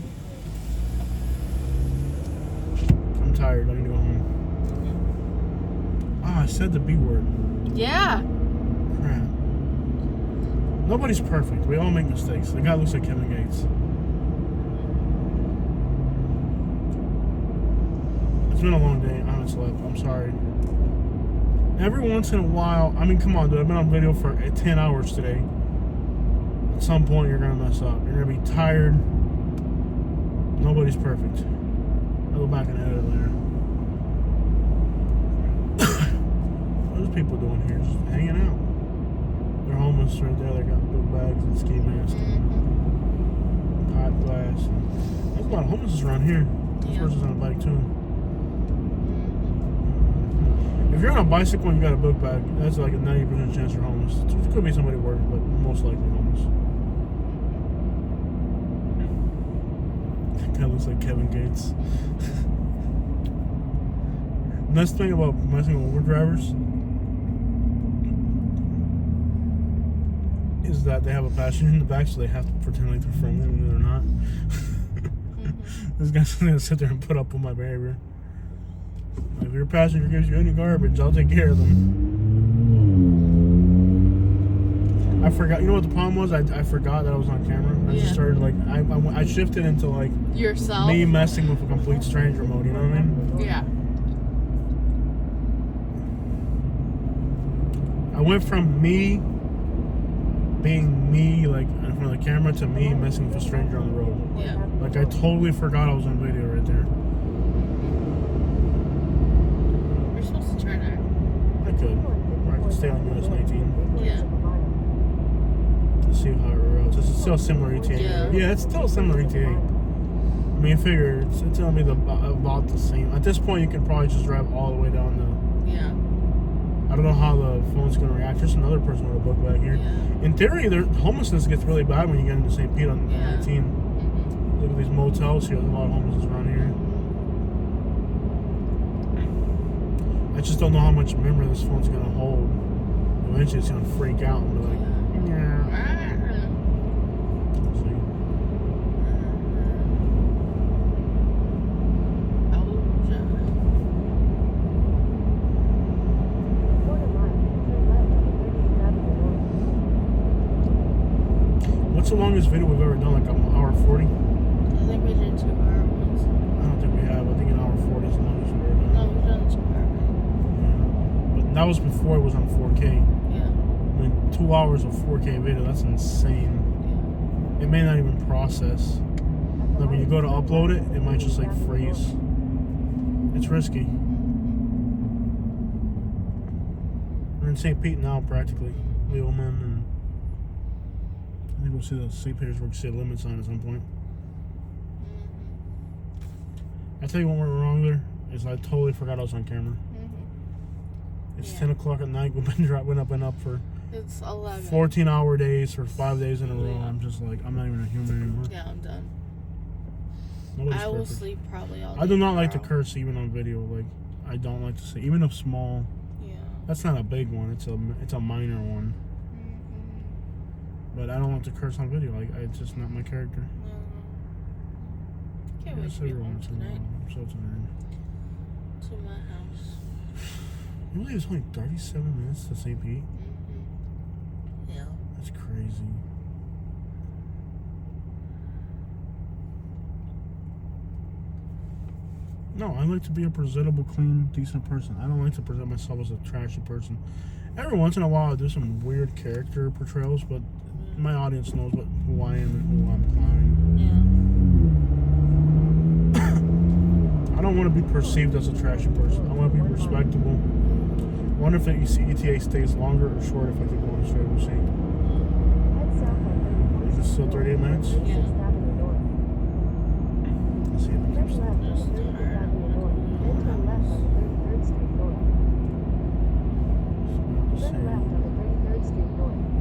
I'm tired. I need to go home. Ah, I said the B word. Yeah. Crap. Nobody's perfect. We all make mistakes. The guy looks like Kevin Gates. It's been a long day. I haven't slept. I'm sorry. Every once in a while, I mean, come on, dude. I've been on video for 10 hours today. At some point, you're going to mess up. You're going to be tired. Nobody's perfect. I'll go back and edit it later. What are people doing here? Just hanging out. They're homeless right there. They got big bags and ski masks. Hot glass. There's a lot of homeless around here. This Yeah. person's on a bike, too. If you're on a bicycle and you got a book bag, that's like a 90% chance you're homeless. It could be somebody working, but most likely homeless. That guy looks like Kevin Gates. Nice thing about messing with Uber drivers is that they have a passenger in the back, so they have to pretend like they're friendly when they're not. This guy's gonna sit there and put up with my behavior. If your passenger gives you any garbage, I'll take care of them. I forgot. You know what the problem was? I forgot that I was on camera. I just started like I shifted into like Yourself? me messing with a complete stranger mode. You know what I mean? Yeah. I went from me being me like in front of the camera to me messing with a stranger on the road. Yeah. Like I totally forgot I was on video right there. turn there. I could. Or I could stay on US-19. Yeah. Let's see how it routes. It's still a similar ETA. Yeah. Yeah, it's still a similar ETA. I mean, figure it's gonna be about the same. At this point, you can probably just drive all the way down the. Yeah. I don't know how the phone's gonna react. There's another person with a book back here. Yeah. In theory, homelessness gets really bad when you get into St. Pete on 19. Mm-hmm. Look at these motels here. There's a lot of homelessness around here. I just don't know how much memory this phone's gonna hold. Eventually, it's gonna freak out and be like, yeah. Let's see. What's the longest video we've ever done? Like an hour 40? I think we did 2 hour ones. I don't think we have. I think an hour 40 is the longest we've ever done. No, we've done 2 hour. Yeah. But that was before it was on 4K. Yeah. I mean, 2 hours of 4K video, that's insane. Yeah. It may not even process. Like when you go to upload it, it might just like freeze. It's risky. We're in St. Pete now, practically. Wheelman, and I think we'll see the St. Petersburg city limit sign at some point. I tell you what went wrong there is I totally forgot I was on camera. It's 10 o'clock at night. We've been up for It's 11. 14-hour days for 5 days in a row. I'm just like, I'm not even a human anymore. Yeah, I'm done. Nobody's I will perfect. sleep probably all day. I do not like to tomorrow. curse even on video. Like, I don't like to say, even if small. Yeah. That's not a big one. It's a minor one. But I don't like to curse on video. Like, it's just not my character. Can't wait to be home tonight. I'm so tired. To my house. You believe it's only 37 minutes to St. Pete? Yeah. That's crazy. No, I like to be a presentable, clean, decent person. I don't like to present myself as a trashy person. Every once in a while, I do some weird character portrayals, but my audience knows who I am and who I'm clowning. Yeah. I don't want to be perceived as a trashy person. I want to be respectable. I wonder if the ETA stays longer or short if I keep going straight. We'll see. Is it still 38 minutes? Yeah. Let's see if it keeps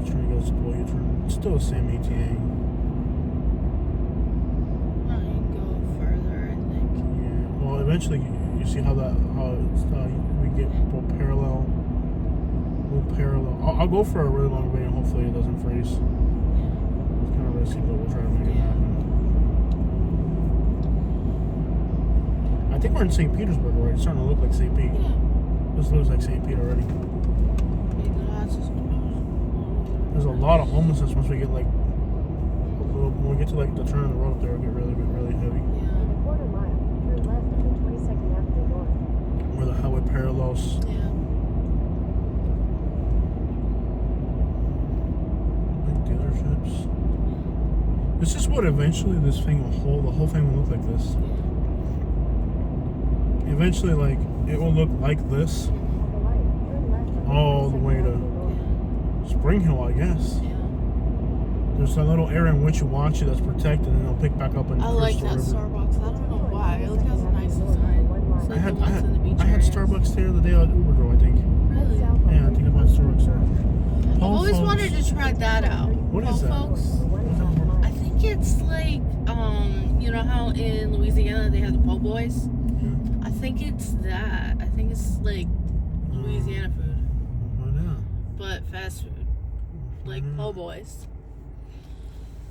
trying to go spoil your turn. It's still the same ETA. I can go further, I think. Yeah. Well, eventually, you see how we get parallel. I'll go for a really long video. Hopefully, it doesn't freeze. Yeah. It's kind of risky, but we'll try to make it happen. I think we're in St. Petersburg already. It's starting to look like St. Pete. Yeah. This looks like St. Pete already. There's a lot of homelessness once we get like when we get to like the turn of the road up there, it'll get really heavy. Where the highway parallels. Yeah. Big dealerships. This is what eventually this thing will hold. The whole thing will look like this. Eventually, like it will look like this all the way to Spring Hill, I guess. Yeah. There's a little area in which you watch it that's protected, and it'll pick back up in I like that Starbucks. I don't know why. It has a nice design. It's like the ones in the beach I had areas. Starbucks there the day I Uber drove, I think. Really? Yeah, I think I bought Starbucks there. I've always wanted to try that out. What is that? Folks. I think it's like, you know how in Louisiana they have the po' boys? Yeah. I think it's that. I think it's like Louisiana food, Why not? but fast food. Like po' boys.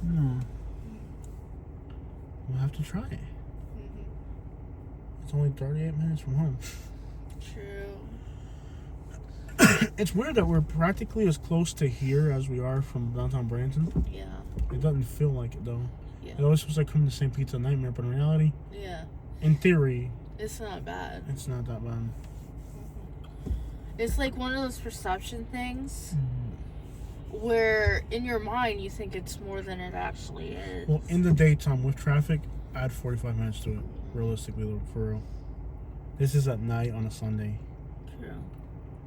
No. We'll have to try it. It's only 38 minutes from home. True. It's weird that we're practically as close to here as we are from downtown Branson. Yeah. It doesn't feel like it though. Yeah. It always feels like coming to St. Pete's a nightmare, but in reality, Yeah. in theory, It's not bad. it's not that bad. It's like one of those perception things where in your mind you think it's more than it actually is. Well, in the daytime with traffic, add 45 minutes to it. Realistically, for real. This is at night on a Sunday. True.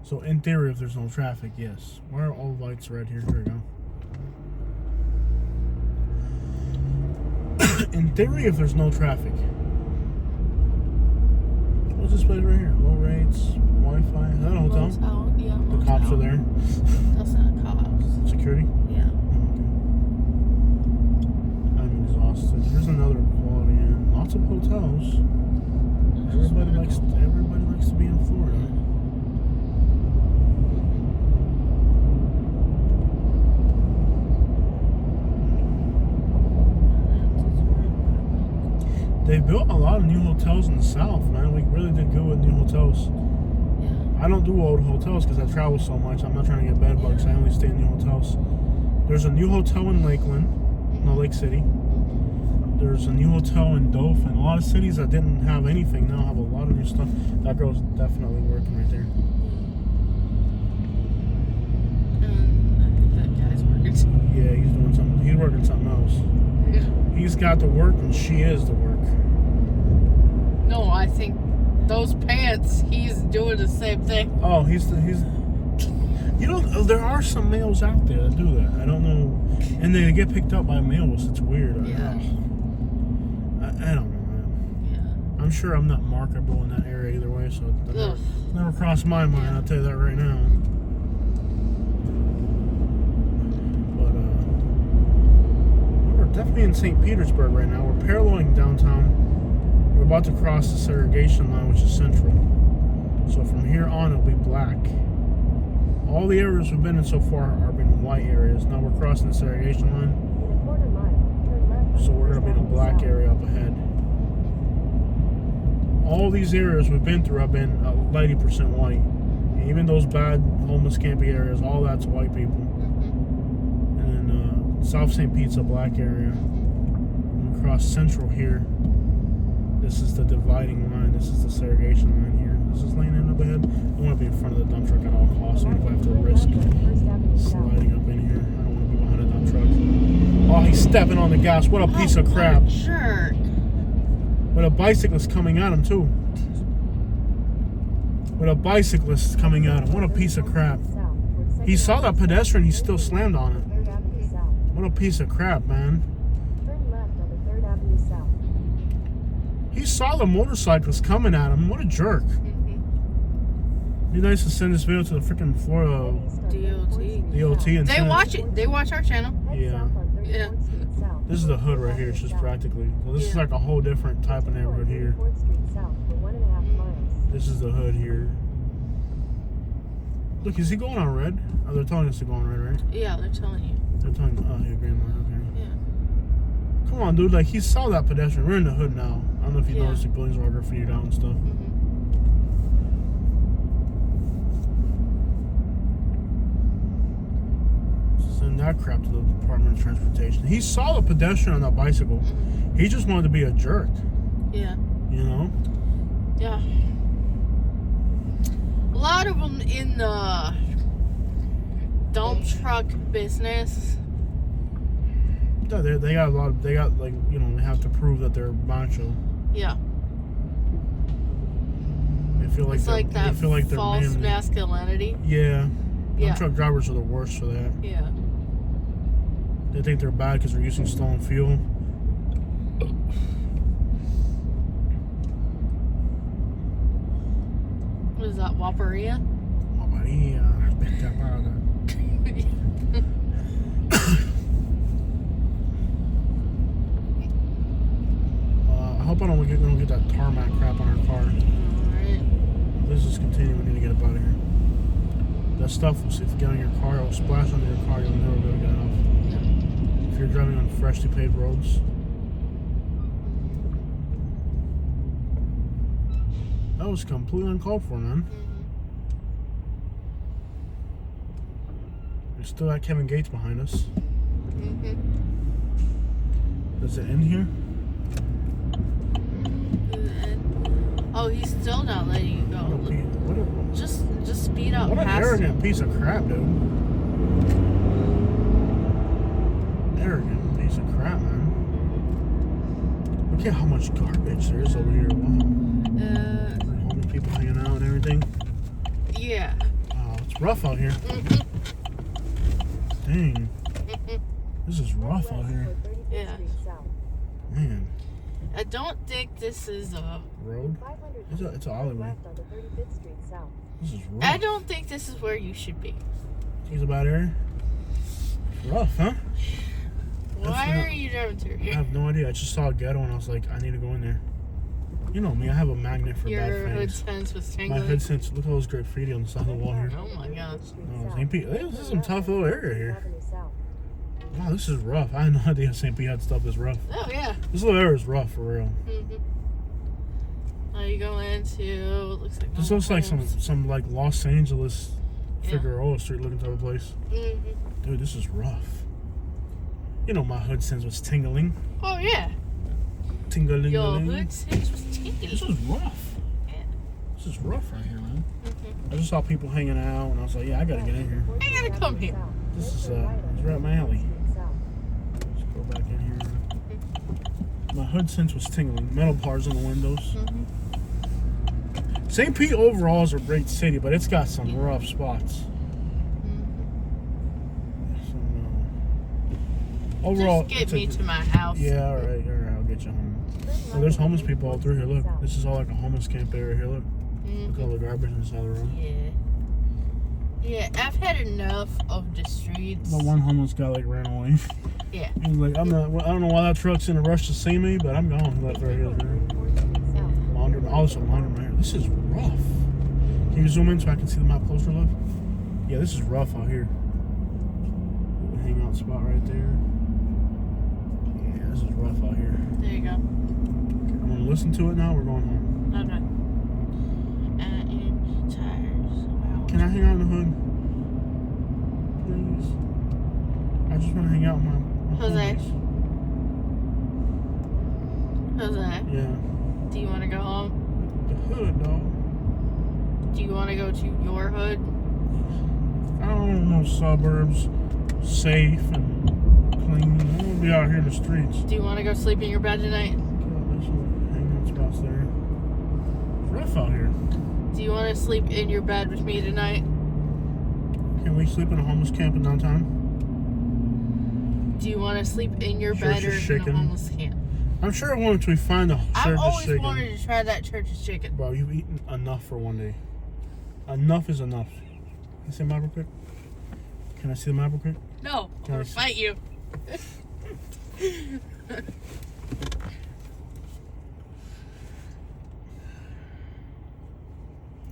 So in theory, if there's no traffic, yes. Why are all lights red here? Here we go. In theory, if there's no traffic. What's this place right here? Low rates, Wi-Fi. Is that a hotel? Motel, yeah. The cops are there. That's not cops. Security? Yeah. I'm exhausted. Here's another quality inn. Lots of hotels. Everybody likes to be in Florida. They built a lot of new hotels in the South, man. We really did good with new hotels. Yeah. I don't do old hotels because I travel so much. I'm not trying to get bed bugs. I only stay in new hotels. There's a new hotel in Lakeland, no, Lake City. There's a new hotel in Dauphin. A lot of cities that didn't have anything now have a lot of new stuff. That girl's definitely working right there. And I think that guy's working too. Yeah, he's doing something. He's working something else. Yeah. He's got the work and she is the work. No, I think those pants, he's doing the same thing. Oh, he's. You know, there are some males out there that do that. I don't know, and they get picked up by males. It's weird. Yeah. I don't know, man. Yeah. I'm sure I'm not marketable in that area either way, so it Ugh. never crossed my mind. Yeah. I'll tell you that right now. But we're definitely in St. Petersburg right now. We're paralleling downtown. We're about to cross the segregation line, which is central. So from here on, it'll be black. All the areas we've been in so far are been white areas. Now we're crossing the segregation line. In a quarter mile, turn left. So we're going to be in a black area up ahead. All these areas we've been through have been 90% white. Even those bad homeless campy areas, all that's white people. And South St. Pete's a black area. And across Central here, this is the dividing line. This is the segregation line here. This is lane end up ahead. I want to be in front of the dump truck at all costs. Even if I have to risk sliding up in here, I don't want to be behind a dump truck. Oh, he's stepping on the gas. What a piece of crap. What a jerk. With a bicyclist coming at him, too. With a bicyclist coming at him. What a piece of crap. He saw that pedestrian. He still slammed on it. What a piece of crap, man. Turn left on the 3rd Avenue South. He saw the motorcyclist coming at him. What a jerk. Be nice to send this video to the freaking Florida DOT and They watch it. They watch our channel. Yeah. Yeah. This is the hood right here. It's just practically. Well, this is like a whole different type of neighborhood here. This is the hood here. Look, is he going on red? Oh, they're telling us to go on red, right? Yeah, they're telling you. They're telling me, oh, yeah, green line, okay. Yeah. Come on, dude. Like, he saw that pedestrian. We're in the hood now. I don't know if you Yeah. noticed the buildings are all graffitied out and stuff. Send that crap to the Department of Transportation. He saw the pedestrian on that bicycle. He just wanted to be a jerk. Yeah. You know? Yeah. A lot of them in the dump truck business. Yeah, they got a lot of, they got, like, you know, they have to prove that they're macho. Yeah. They feel like It's like that they feel like they're false manly. masculinity. Yeah. Yeah. Dump truck drivers are the worst for that. Yeah. They think they're bad because they're using stolen fuel. What is that, Whopperia? Oh, Maria, vete apaga. I hope we don't get that tarmac crap on our car. Alright. Let's just continue. We need to get up out of here. That stuff will see if you get on your car, it'll splash onto your car. You'll never be able to get it off. Yeah. If you're driving on freshly paved roads. That was completely uncalled for, man. There's still that Kevin Gates behind us. Does it end here? Oh, he's still not letting you go. Just speed up. What an past arrogant him. piece of crap, dude. Arrogant piece of crap, man. Look at how much garbage there is over here. Wow. Homeless people hanging out and everything. Yeah. Oh, it's rough out here. Dang. This is rough out here. Yeah. Man. I don't think this is a Road? It's an alleyway. This is rough. I don't think this is where you should be. It's about area. Rough, huh? Why are you driving through I here? have no idea. I just saw a ghetto and I was like, I need to go in there. You know me, I have a magnet for bad Your hood things. sense was My tingling. hood sense, look at all those graffiti on the side of the wall here. Oh my gosh. Oh, St. Pete, this is some tough little area here. Wow, this is rough. I had no idea St. Pete had stuff this rough. Oh yeah. This little area is rough for real. Now you go into looks like This looks like some like Los Angeles Yeah. Figueroa Street looking type of place. Dude, this is rough. You know my hood sense was tingling. Oh yeah. Tingling. Your hood sense was tingling. This is rough. Yeah. This is rough right here, man. I just saw people hanging out and I was like, yeah, I gotta get in here. I gotta come here. This is it's right up my alley. Let's go back in here. My hood sense was tingling. Metal bars on the windows. St. Pete overall is a great city, but it's got some rough spots. Overall, Just get it's me to my house. Yeah, all right, I'll get you home. Oh, there's homeless people all through here. Look, this is all like a homeless camp area here. Look, look at all the garbage inside the room. Yeah, I've had enough of the streets. The one homeless guy like ran away. Yeah. He was like, I don't know why that truck's in a rush to see me, but I'm gone. He left right here. Also, laundromat right here. This is rough. Can you zoom in so I can see the map closer, love? Yeah, this is rough out here. Hangout spot right there. Yeah, this is rough out here. There you go. Okay, I'm gonna listen to it now. We're going home. Okay. And tires. Wow. Can I hang out in the hood? Please. I just want to hang out in my Jose. homies. Jose, Yeah. do you want to go home? The hood, dog. Do you want to go to your hood? I don't know, suburbs, safe and clean. I want to be out here in the streets. Do you want to go sleep in your bed tonight? There's some hangout spots there. It's rough out here. Do you want to sleep in your bed with me tonight? Can we sleep in a homeless camp in downtown? Do you want to sleep in your Church's bed or in chicken. a homeless camp? I'm sure once we find the I've Church's always chicken. wanted to try that Church's chicken. Bro, you've eaten enough for one day. Enough is enough. Can I see the map real quick? Can I see the map real quick? No, I'm gonna Nice. fight you.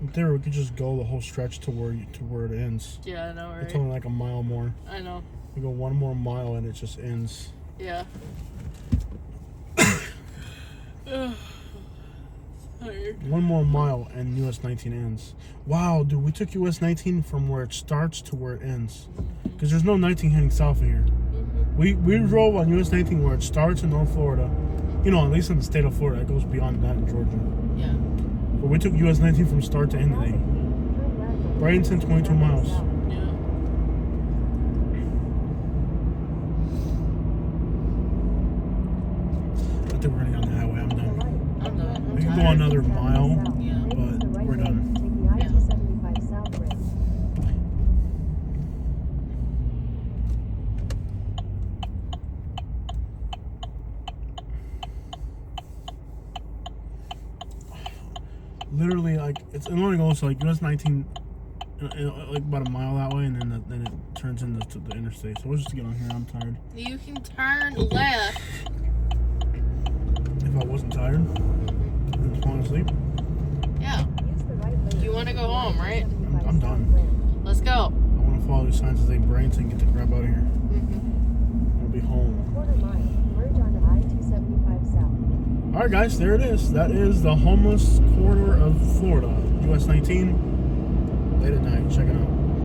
In theory, we could just go the whole stretch to where it ends. Yeah, I know, It's right? only like a mile more. I know. We go one more mile and it just ends. Yeah. Tired. One more mile and US-19 ends. Wow, dude, we took US-19 from where it starts to where it ends. Because there's no 19 heading south of here. We drove on US-19 where it starts in North Florida. You know, at least in the state of Florida, it goes beyond that in Georgia. Yeah. But we took US-19 from start to end today. Bradenton, 22 miles. Yeah. I think we're gonna get on the highway. I'm done. I'm done. We can go another mile, Yeah. but we're done. Yeah. Literally, like it only goes like US-19, like about a mile that way, and then it turns into the interstate. So we'll just get on here. I'm tired. You can turn left. If I wasn't tired, and just want to sleep, Yeah. You want to go home, right? I'm done. Let's go. I want to follow these signs as they brains and get the crap out of here. I'll be home. All right, guys, there it is. That is the homeless corridor of Florida, US-19. Late at night. Check it out.